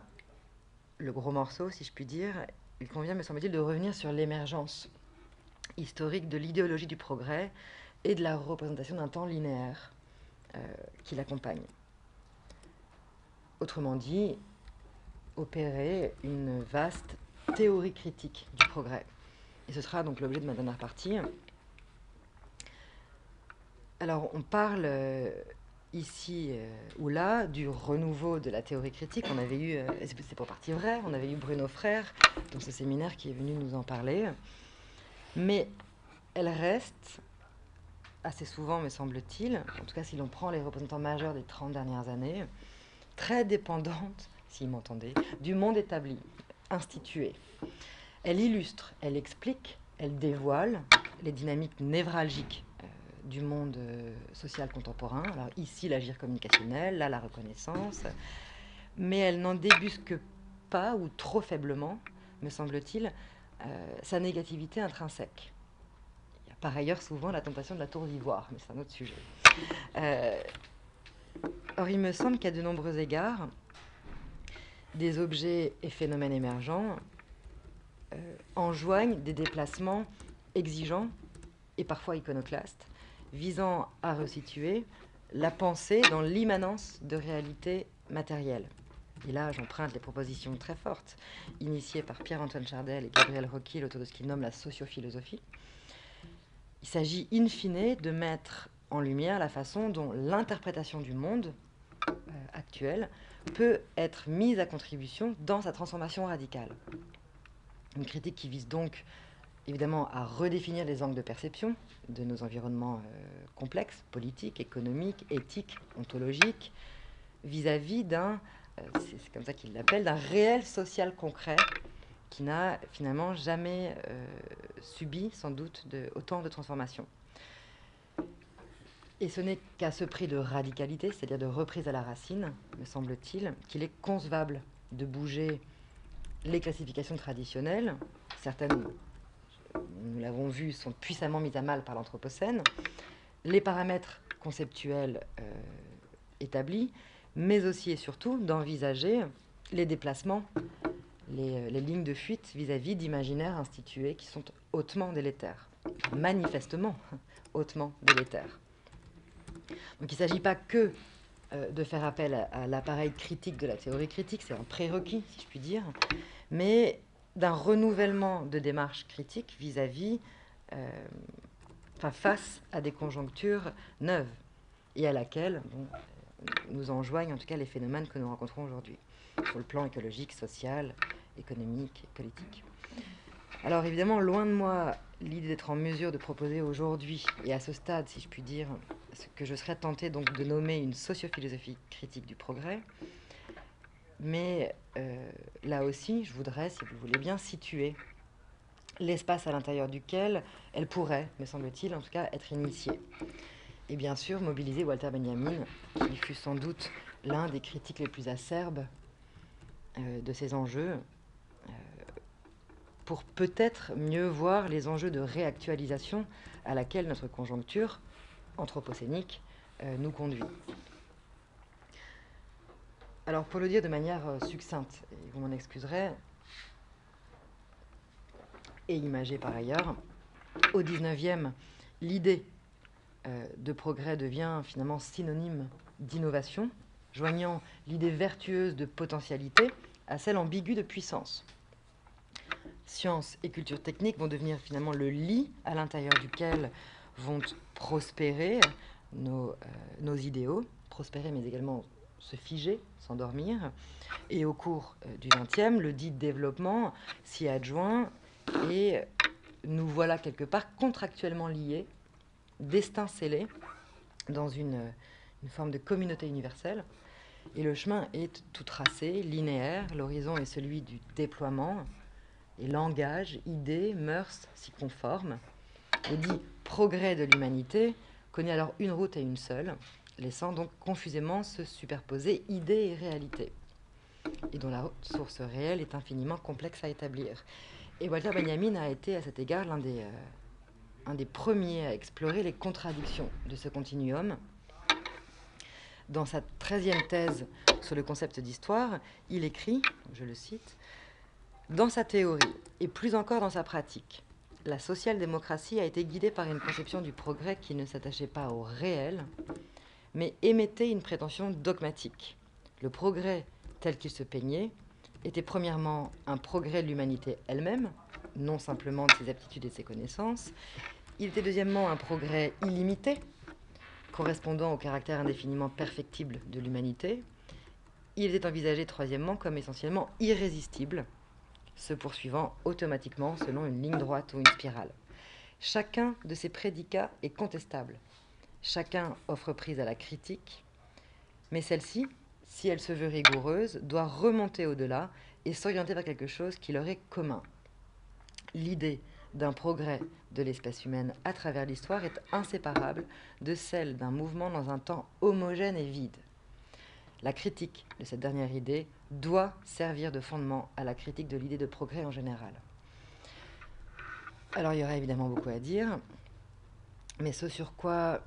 le gros morceau, si je puis dire, il convient, me semble-t-il, de revenir sur l'émergence historique de l'idéologie du progrès et de la représentation d'un temps linéaire qui l'accompagne. Autrement dit, opérer une vaste théorie critique du progrès. Et ce sera donc l'objet de ma dernière partie. Alors, on parle ici ou là du renouveau de la théorie critique. On avait eu, c'est pour partie vrai, on avait eu Bruno Frère dans ce séminaire qui est venu nous en parler. Mais elle reste assez souvent, me semble-t-il, en tout cas si l'on prend les représentants majeurs des 30 dernières années, très dépendante, s'ils m'entendaient, du monde établi, institué. Elle illustre, elle explique, elle dévoile les dynamiques névralgiques du monde social contemporain. Alors ici, l'agir communicationnel, là, la reconnaissance. Mais elle n'en débusque pas, ou trop faiblement, me semble-t-il, sa négativité intrinsèque. Il y a par ailleurs souvent la tentation de la tour d'ivoire, mais c'est un autre sujet. Or, il me semble qu'à de nombreux égards, des objets et phénomènes émergents enjoignent des déplacements exigeants et parfois iconoclastes, visant à resituer la pensée dans l'immanence de réalités matérielles. Et là, j'emprunte les propositions très fortes, initiées par Pierre-Antoine Chardel et Gabriel Roquil autour de ce qu'il nomme la sociophilosophie. Il s'agit in fine de mettre en lumière la façon dont l'interprétation du monde actuel peut être mise à contribution dans sa transformation radicale. Une critique qui vise donc évidemment à redéfinir les angles de perception de nos environnements complexes, politiques, économiques, éthiques, ontologiques, vis-à-vis d'un, c'est comme ça qu'il l'appelle, d'un réel social concret qui n'a finalement jamais subi sans doute autant de transformations. Et ce n'est qu'à ce prix de radicalité, c'est-à-dire de reprise à la racine, me semble-t-il, qu'il est concevable de bouger les classifications traditionnelles. Certaines, nous l'avons vu, sont puissamment mises à mal par l'Anthropocène, les paramètres conceptuels établis, mais aussi et surtout d'envisager les déplacements, les lignes de fuite vis-à-vis d'imaginaires institués qui sont hautement délétères, manifestement hautement délétères. Donc il ne s'agit pas que de faire appel à l'appareil critique de la théorie critique, c'est un prérequis, si je puis dire, mais d'un renouvellement de démarche critique vis-à-vis, face à des conjonctures neuves et à laquelle nous enjoignent en tout cas les phénomènes que nous rencontrons aujourd'hui, sur le plan écologique, social, économique et politique. Alors évidemment, loin de moi l'idée d'être en mesure de proposer aujourd'hui, et à ce stade, si je puis dire, ce que je serais tenté donc de nommer une sociophilosophie critique du progrès. Mais là aussi, je voudrais, si vous le voulez bien, situer l'espace à l'intérieur duquel elle pourrait, me semble-t-il, en tout cas, être initiée. Et bien sûr, mobiliser Walter Benjamin, qui fut sans doute l'un des critiques les plus acerbes de ces enjeux, pour peut-être mieux voir les enjeux de réactualisation à laquelle notre conjoncture anthropocénique nous conduit. Alors, pour le dire de manière succincte, et vous m'en excuserez, et imagée par ailleurs, au XIXe, l'idée de progrès devient finalement synonyme d'innovation, joignant l'idée vertueuse de potentialité à celle ambiguë de puissance. Sciences et culture technique vont devenir finalement le lit à l'intérieur duquel vont prospérer nos idéaux, prospérer mais également se figer, s'endormir. Et au cours du XXe, le dit développement s'y adjoint et nous voilà quelque part contractuellement liés destin scellé dans une forme de communauté universelle. Et le chemin est tout tracé, linéaire. L'horizon est celui du déploiement. Et langage, idées, mœurs s'y conforment. Le dit progrès de l'humanité connaît alors une route et une seule, laissant donc confusément se superposer idées et réalités, et dont la source réelle est infiniment complexe à établir. Et Walter Benjamin a été à cet égard un des premiers à explorer les contradictions de ce continuum. Dans sa 13e thèse sur le concept d'histoire, il écrit, je le cite, « Dans sa théorie, et plus encore dans sa pratique, la social-démocratie a été guidée par une conception du progrès qui ne s'attachait pas au réel, mais émettait une prétention dogmatique. Le progrès tel qu'il se peignait était premièrement un progrès de l'humanité elle-même, non simplement de ses aptitudes et de ses connaissances. Il était deuxièmement un progrès illimité, correspondant au caractère indéfiniment perfectible de l'humanité. Il était envisagé troisièmement comme essentiellement irrésistible, se poursuivant automatiquement selon une ligne droite ou une spirale. Chacun de ces prédicats est contestable. Chacun offre prise à la critique, mais celle-ci, si elle se veut rigoureuse, doit remonter au-delà et s'orienter vers quelque chose qui leur est commun. L'idée d'un progrès de l'espèce humaine à travers l'histoire est inséparable de celle d'un mouvement dans un temps homogène et vide. La critique de cette dernière idée doit servir de fondement à la critique de l'idée de progrès en général. Alors il y aurait évidemment beaucoup à dire, mais ce sur quoi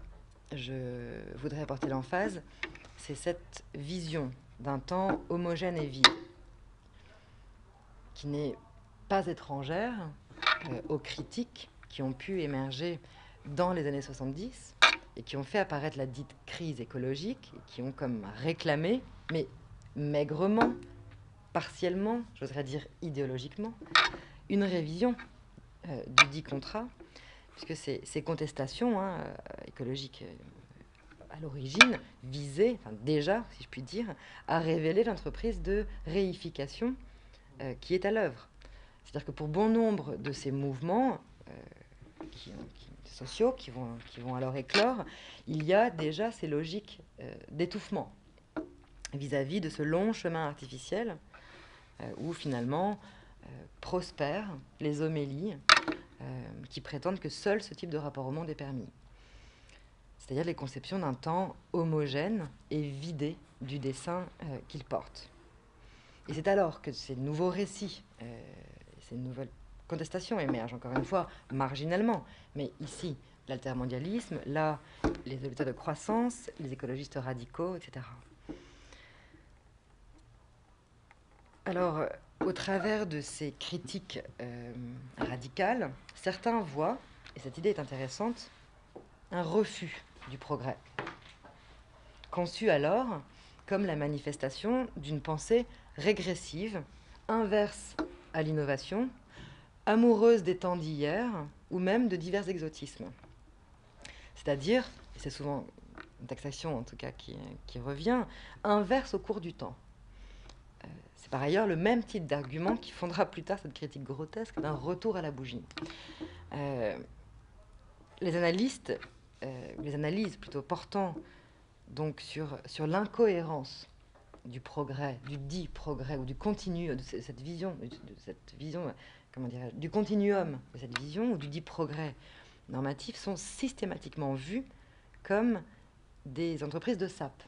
je voudrais apporter l'emphase, c'est cette vision d'un temps homogène et vide, qui n'est pas étrangère aux critiques qui ont pu émerger dans les années 70 et qui ont fait apparaître la dite crise écologique, et qui ont comme réclamé, mais maigrement, partiellement, j'oserais dire idéologiquement, une révision du dit contrat, puisque ces contestations écologiques à l'origine visaient, enfin déjà, si je puis dire, à révéler l'entreprise de réification qui est à l'œuvre. C'est-à-dire que pour bon nombre de ces mouvements sociaux qui vont alors éclore, il y a déjà ces logiques d'étouffement vis-à-vis de ce long chemin artificiel où finalement prospèrent les homélies qui prétendent que seul ce type de rapport au monde est permis. C'est-à-dire les conceptions d'un temps homogène et vidé du dessin qu'il porte. Et c'est alors que ces nouveaux récits, ces nouvelles contestations émergent, encore une fois, marginalement. Mais ici, l'altermondialisme, là, les résultats de croissance, les écologistes radicaux, etc. Alors, au travers de ces critiques radicales, certains voient, et cette idée est intéressante, un refus du progrès, conçu alors comme la manifestation d'une pensée régressive, inverse à l'innovation, amoureuse des temps d'hier, ou même de divers exotismes. C'est-à-dire, et c'est souvent une taxation en tout cas qui revient, inverse au cours du temps. C'est par ailleurs le même type d'argument qui fondera plus tard cette critique grotesque d'un retour à la bougie. Les analyses plutôt portant donc sur l'incohérence du progrès, du dit progrès, ou du continu, de cette vision, du continuum de cette vision, ou du dit progrès normatif, sont systématiquement vus comme des entreprises de sape.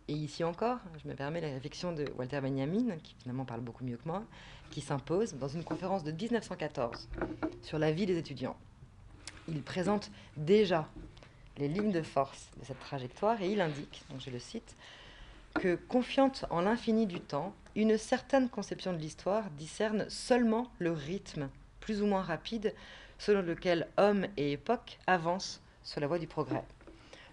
Et ici encore, je me permets la réflexion de Walter Benjamin, qui finalement parle beaucoup mieux que moi, qui s'impose dans une conférence de 1914 sur la vie des étudiants. Il présente déjà les lignes de force de cette trajectoire et il indique, donc je le cite, que, confiante en l'infini du temps, une certaine conception de l'histoire discerne seulement le rythme, plus ou moins rapide, selon lequel hommes et époques avancent sur la voie du progrès.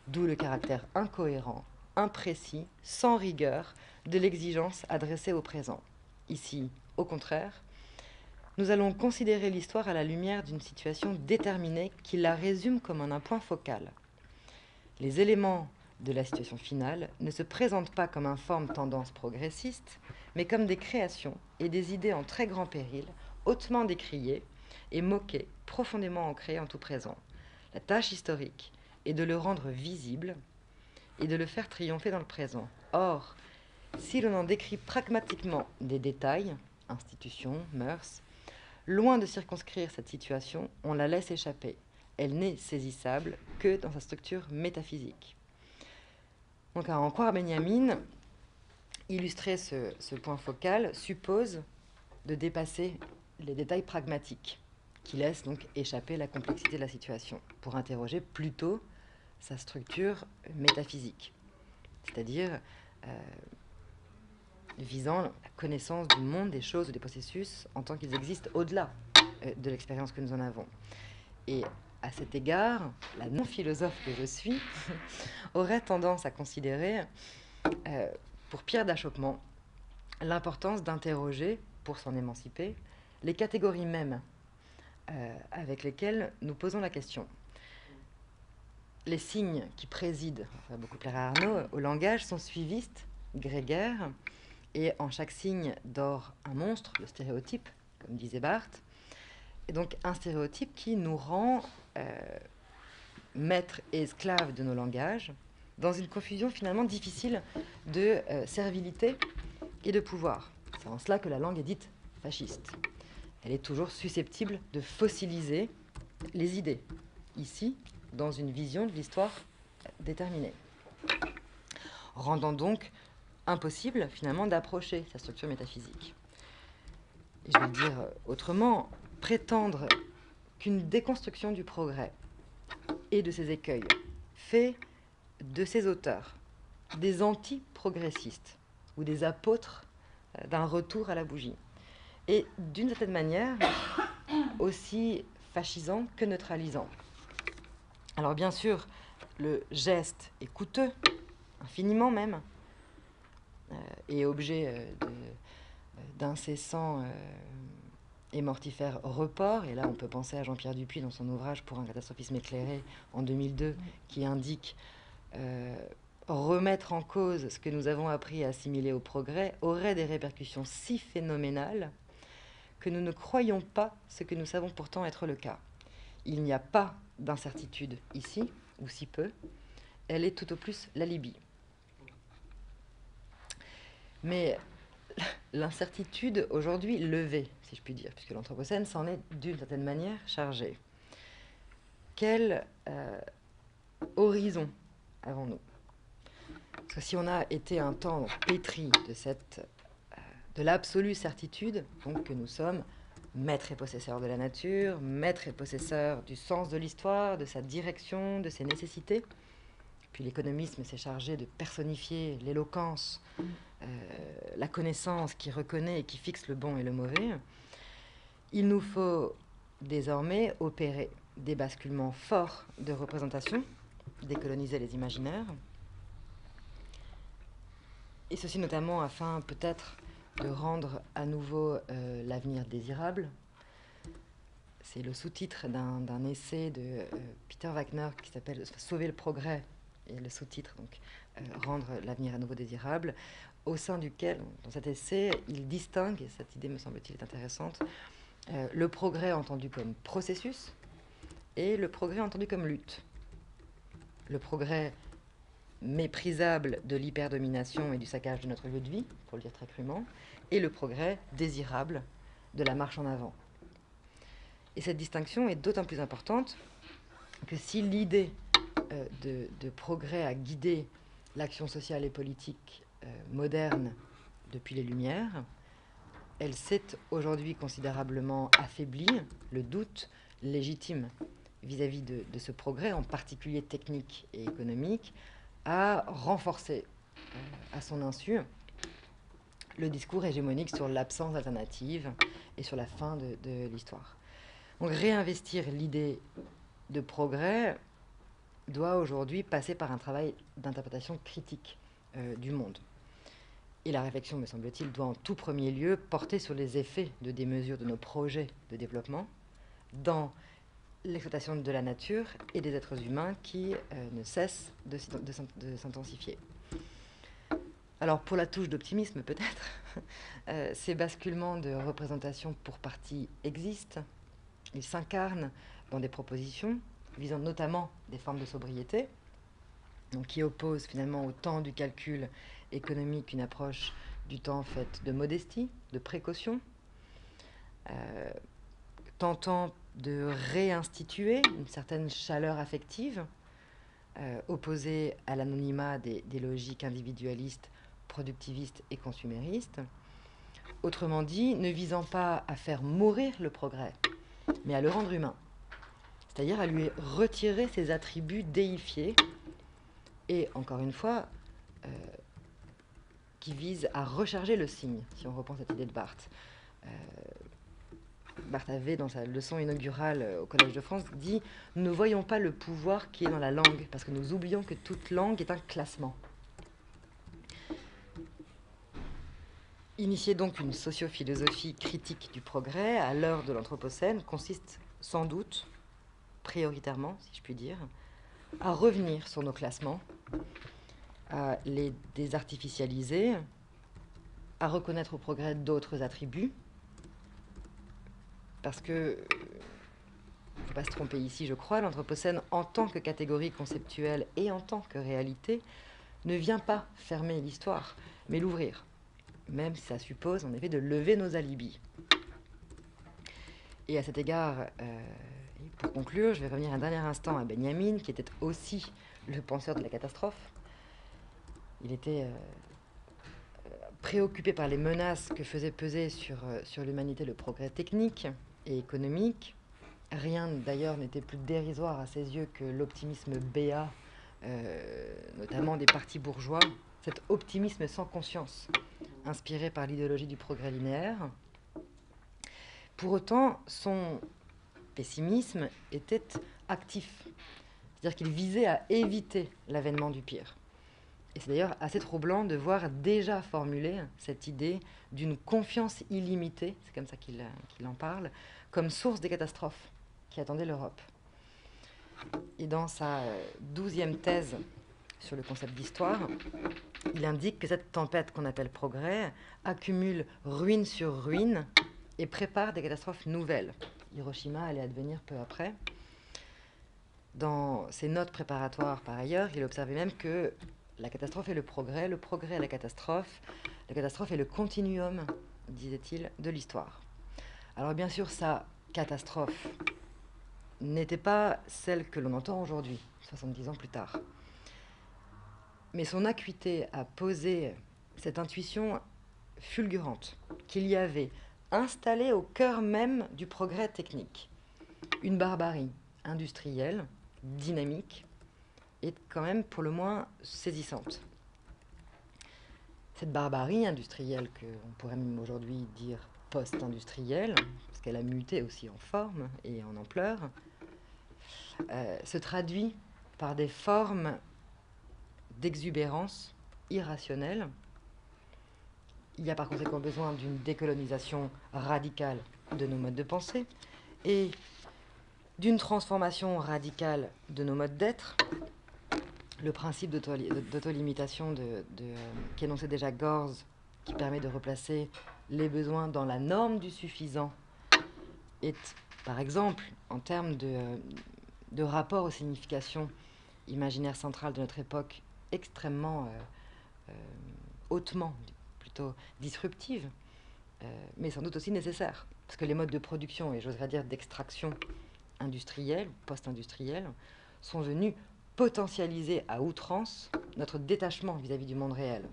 D'où le caractère incohérent, imprécis, sans rigueur de l'exigence adressée au présent. Ici, au contraire, nous allons considérer l'histoire à la lumière d'une situation déterminée qui la résume comme un point focal. Les éléments de la situation finale ne se présentent pas comme informe tendance progressiste, mais comme des créations et des idées en très grand péril, hautement décriées et moquées, profondément ancrées en tout présent. La tâche historique est de le rendre visible et de le faire triompher dans le présent. Or, si l'on en décrit pragmatiquement des détails, institutions, mœurs, loin de circonscrire cette situation, on la laisse échapper. Elle n'est saisissable que dans sa structure métaphysique. Donc à en croire Benjamin, illustrer ce point focal suppose de dépasser les détails pragmatiques qui laissent donc échapper la complexité de la situation pour interroger plutôt sa structure métaphysique, c'est-à-dire visant la connaissance du monde, des choses ou des processus en tant qu'ils existent au-delà de l'expérience que nous en avons. Et à cet égard, la non-philosophe que je suis aurait tendance à considérer, pour pierre d'achoppement, l'importance d'interroger, pour s'en émanciper, les catégories mêmes avec lesquelles nous posons la question. Les signes qui président, ça va beaucoup plaire à Arnaud, au langage sont suivistes, grégaires, et en chaque signe dort un monstre, le stéréotype, comme disait Barthes, et donc un stéréotype qui nous rend maîtres et esclaves de nos langages, dans une confusion finalement difficile de servilité et de pouvoir. C'est en cela que la langue est dite fasciste. Elle est toujours susceptible de fossiliser les idées, ici, dans une vision de l'histoire déterminée, rendant donc impossible finalement d'approcher sa structure métaphysique. Et je vais le dire autrement, prétendre qu'une déconstruction du progrès et de ses écueils fait de ses auteurs des anti-progressistes ou des apôtres d'un retour à la bougie est d'une certaine manière aussi fascisant que neutralisant. Alors bien sûr, le geste est coûteux, infiniment même, et objet d'incessants et mortifères reports. Et là, on peut penser à Jean-Pierre Dupuy dans son ouvrage Pour un catastrophisme éclairé en 2002, qui indique remettre en cause ce que nous avons appris à assimiler au progrès aurait des répercussions si phénoménales que nous ne croyons pas ce que nous savons pourtant être le cas. Il n'y a pas d'incertitude ici, ou si peu, elle est tout au plus l'alibi. Mais l'incertitude aujourd'hui levée, si je puis dire, puisque l'Anthropocène s'en est d'une certaine manière chargé. Quel horizon avons-nous? Parce que si on a été un temps pétri de l'absolue certitude, donc que nous sommes maîtres et possesseurs de la nature, maîtres et possesseurs du sens de l'histoire, de sa direction, de ses nécessités. Puis l'économisme s'est chargé de personnifier l'éloquence, la connaissance qui reconnaît et qui fixe le bon et le mauvais. Il nous faut désormais opérer des basculements forts de représentation, décoloniser les imaginaires, et ceci notamment afin peut-être de rendre à nouveau l'avenir désirable. C'est le sous-titre d'un essai de Peter Wagner qui s'appelle « Sauver le progrès », et le sous-titre, donc « Rendre l'avenir à nouveau désirable », au sein duquel, dans cet essai, il distingue, et cette idée me semble-t-il est intéressante, le progrès entendu comme processus et le progrès entendu comme lutte. Le progrès méprisable de l'hyperdomination et du saccage de notre lieu de vie, pour le dire très crûment, et le progrès désirable de la marche en avant. Et cette distinction est d'autant plus importante que si l'idée de progrès a guidé l'action sociale et politique moderne depuis les Lumières, elle s'est aujourd'hui considérablement affaiblie, le doute légitime vis-à-vis de ce progrès, en particulier technique et économique, a renforcé à son insu le discours hégémonique sur l'absence d'alternative et sur la fin de l'histoire. Donc réinvestir l'idée de progrès doit aujourd'hui passer par un travail d'interprétation critique du monde. Et la réflexion, me semble-t-il, doit en tout premier lieu porter sur les effets de des mesures de nos projets de développement dans l'exploitation de la nature et des êtres humains qui ne cessent de s'intensifier. Alors, pour la touche d'optimisme, peut-être, ces basculements de représentation pour partie existent. Ils s'incarnent dans des propositions visant notamment des formes de sobriété, donc qui oppose finalement au temps du calcul économique une approche du temps faite de modestie, de précaution, tentant de réinstituer une certaine chaleur affective, opposée à l'anonymat des logiques individualistes, productivistes et consuméristes. Autrement dit, ne visant pas à faire mourir le progrès, mais à le rendre humain, c'est-à-dire à lui retirer ses attributs déifiés, et encore une fois, qui vise à recharger le signe, si on reprend cette idée de Barthes. Barthes avait, dans sa leçon inaugurale au Collège de France, dit « Ne voyons pas le pouvoir qui est dans la langue, parce que nous oublions que toute langue est un classement. » Initier donc une sociophilosophie critique du progrès à l'heure de l'Anthropocène consiste sans doute, prioritairement, si je puis dire, à revenir sur nos classements, à les désartificialiser, à reconnaître au progrès d'autres attributs, parce que, il ne faut pas se tromper ici, je crois, l'Anthropocène, en tant que catégorie conceptuelle et en tant que réalité, ne vient pas fermer l'histoire, mais l'ouvrir, même si ça suppose en effet de lever nos alibis. Et à cet égard, pour conclure, je vais revenir un dernier instant à Benjamin, qui était aussi le penseur de la catastrophe. Il était préoccupé par les menaces que faisait peser sur l'humanité le progrès technique et économique. Rien d'ailleurs n'était plus dérisoire à ses yeux que l'optimisme béat, notamment des partis bourgeois, cet optimisme sans conscience, inspiré par l'idéologie du progrès linéaire. Pour autant, son pessimisme était actif, c'est-à-dire qu'il visait à éviter l'avènement du pire. Et c'est d'ailleurs assez troublant de voir déjà formuler cette idée d'une confiance illimitée, c'est comme ça qu'il en parle, comme source des catastrophes qui attendaient l'Europe. Et dans sa 12e thèse sur le concept d'histoire, il indique que cette tempête qu'on appelle progrès accumule ruine sur ruine et prépare des catastrophes nouvelles. Hiroshima allait advenir peu après. Dans ses notes préparatoires, par ailleurs, il observait même que la catastrophe est le progrès est la catastrophe est le continuum, disait-il, de l'histoire. Alors bien sûr, sa catastrophe n'était pas celle que l'on entend aujourd'hui, 70 ans plus tard. Mais son acuité a posé cette intuition fulgurante qu'il y avait installée au cœur même du progrès technique une barbarie industrielle, dynamique, et quand même pour le moins saisissante. Cette barbarie industrielle, qu'on pourrait même aujourd'hui dire post-industrielle, parce qu'elle a muté aussi en forme et en ampleur, se traduit par des formes d'exubérance irrationnelle. Il y a par conséquent besoin d'une décolonisation radicale de nos modes de pensée et d'une transformation radicale de nos modes d'être. Le principe d'autolimitation qu'énonçait déjà Gorz, qui permet de replacer les besoins dans la norme du suffisant, est, par exemple, en termes de rapport aux significations imaginaires centrales de notre époque, extrêmement hautement, plutôt disruptive, mais sans doute aussi nécessaire. Parce que les modes de production, et j'oserais dire d'extraction industrielle, post-industrielle, sont venus potentialiser à outrance notre détachement vis-à-vis du monde réel.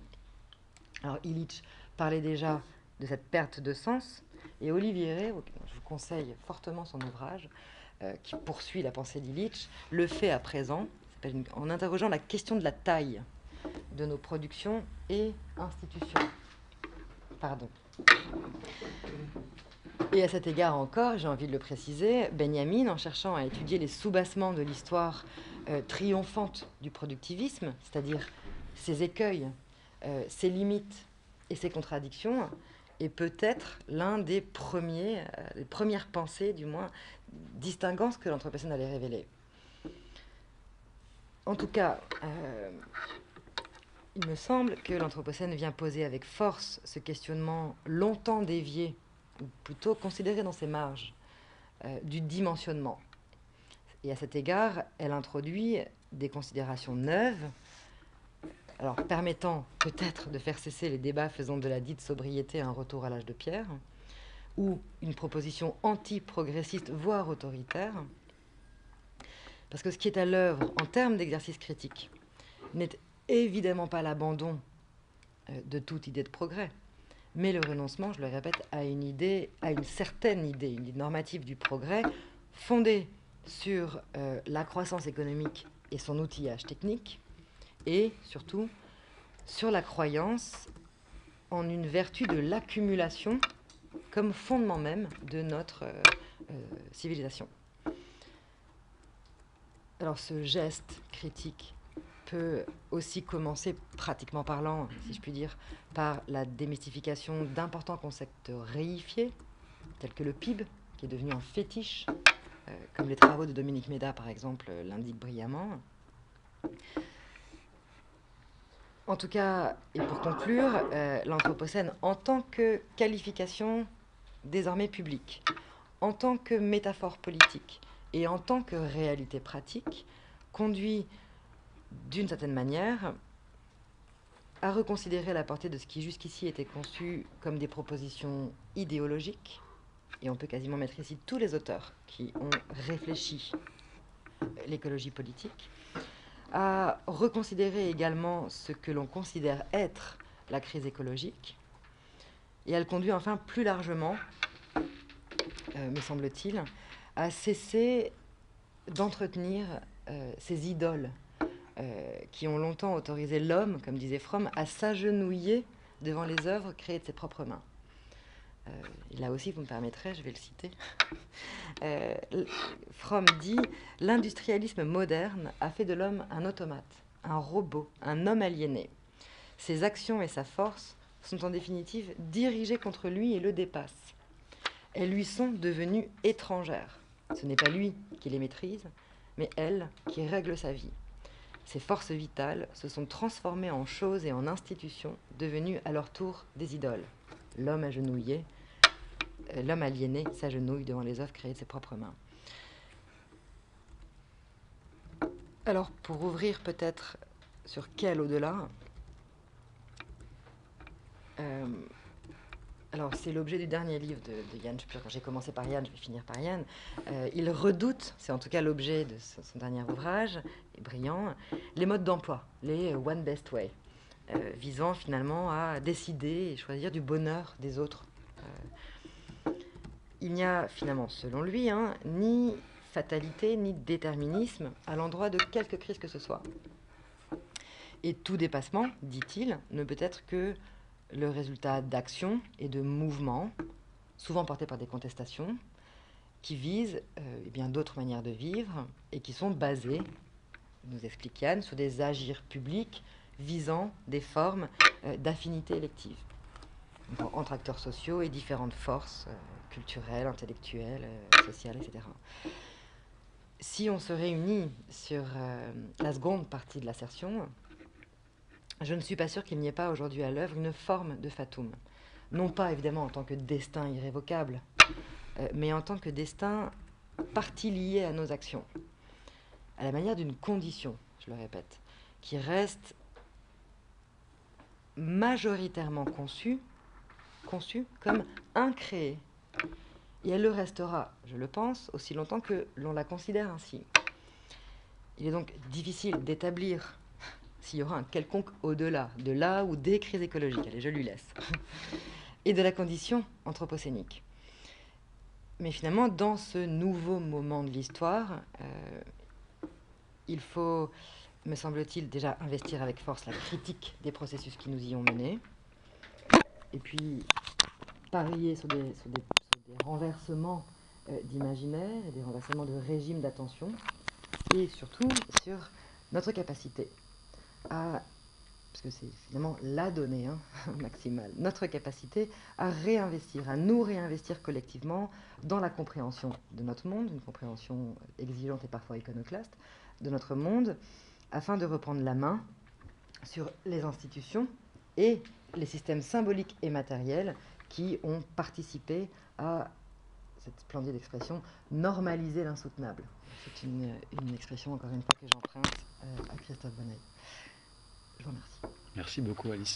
Alors Illich parlait déjà de cette perte de sens, et Olivier Rey, je vous conseille fortement son ouvrage, qui poursuit la pensée d'Illich, le fait à présent, en interrogeant la question de la taille de nos productions et institutions. Pardon. Et à cet égard encore, j'ai envie de le préciser, Benjamin, en cherchant à étudier les soubassements de l'histoire triomphante du productivisme, c'est-à-dire ses écueils, ses limites et ses contradictions, est peut-être l'un des premières pensées, du moins, distinguant ce que l'Anthropocène allait révéler. En tout cas, il me semble que l'Anthropocène vient poser avec force ce questionnement longtemps dévié, ou plutôt considéré dans ses marges, du dimensionnement. Et à cet égard, elle introduit des considérations neuves, alors permettant peut-être de faire cesser les débats faisant de la dite sobriété un retour à l'âge de pierre, ou une proposition anti-progressiste, voire autoritaire. Parce que ce qui est à l'œuvre en termes d'exercice critique n'est évidemment pas l'abandon de toute idée de progrès, mais le renoncement, je le répète, à une idée, à une certaine idée, une idée normative du progrès, fondée sur la croissance économique et son outillage technique, et surtout sur la croyance en une vertu de l'accumulation comme fondement même de notre civilisation. Alors ce geste critique peut aussi commencer, pratiquement parlant, si je puis dire, par la démystification d'importants concepts réifiés, tels que le PIB, qui est devenu un fétiche, comme les travaux de Dominique Méda, par exemple, l'indiquent brillamment. En tout cas, et pour conclure, l'Anthropocène, en tant que qualification désormais publique, en tant que métaphore politique et en tant que réalité pratique, conduit d'une certaine manière à reconsidérer la portée de ce qui jusqu'ici était conçu comme des propositions idéologiques, et on peut quasiment mettre ici tous les auteurs qui ont réfléchi l'écologie politique, à reconsidérer également ce que l'on considère être la crise écologique, et elle conduit enfin plus largement, me semble-t-il, à cesser d'entretenir ces idoles qui ont longtemps autorisé l'homme, comme disait Fromm, à s'agenouiller devant les œuvres créées de ses propres mains. Et là aussi, vous me permettrez, je vais le citer. Fromm dit « L'industrialisme moderne a fait de l'homme un automate, un robot, un homme aliéné. Ses actions et sa force sont en définitive dirigées contre lui et le dépassent. Elles lui sont devenues étrangères. Ce n'est pas lui qui les maîtrise, mais elle qui règle sa vie. Ces forces vitales se sont transformées en choses et en institutions, devenues à leur tour des idoles. L'homme agenouillé, l'homme aliéné s'agenouille devant les œuvres créées de ses propres mains. » Alors, pour ouvrir peut-être sur quel au-delà, alors c'est l'objet du dernier livre de Yann Spur. Quand j'ai commencé par Yann, je vais finir par Yann. Il redoute, c'est en tout cas l'objet de son dernier ouvrage, et brillant, les modes d'emploi, les One Best Way, visant finalement à décider et choisir du bonheur des autres. Il n'y a finalement, selon lui, ni fatalité ni déterminisme à l'endroit de quelque crise que ce soit. Et tout dépassement, dit-il, ne peut être que le résultat d'actions et de mouvements, souvent portés par des contestations, qui visent bien d'autres manières de vivre et qui sont basées, nous explique Yann, sur des agirs publics visant des formes d'affinité élective entre acteurs sociaux et différentes forces culturelles, intellectuelles, sociales, etc. Si on se réunit sur la seconde partie de l'assertion, je ne suis pas sûre qu'il n'y ait pas aujourd'hui à l'œuvre une forme de fatum. Non pas évidemment en tant que destin irrévocable, mais en tant que destin partie liée à nos actions, à la manière d'une condition, je le répète, qui reste majoritairement conçue comme incréée. Et elle le restera, je le pense, aussi longtemps que l'on la considère ainsi. Il est donc difficile d'établir s'il y aura un quelconque au-delà de là ou des crises écologiques, allez, je lui laisse, et de la condition anthropocénique. Mais finalement, dans ce nouveau moment de l'histoire, il faut, me semble-t-il, déjà investir avec force la critique des processus qui nous y ont menés, et puis parier sur des renversements d'imaginaire, et des renversements de régimes d'attention, et surtout sur notre capacité à, parce que c'est finalement la donnée maximale, notre capacité à réinvestir, à nous réinvestir collectivement dans la compréhension de notre monde, une compréhension exigeante et parfois iconoclaste de notre monde, afin de reprendre la main sur les institutions et les systèmes symboliques et matériels qui ont participé à cette splendide expression, normaliser l'insoutenable. C'est une expression, encore une fois, que j'emprunte à Christophe Bonneuil. Je vous remercie. Merci beaucoup, Alice.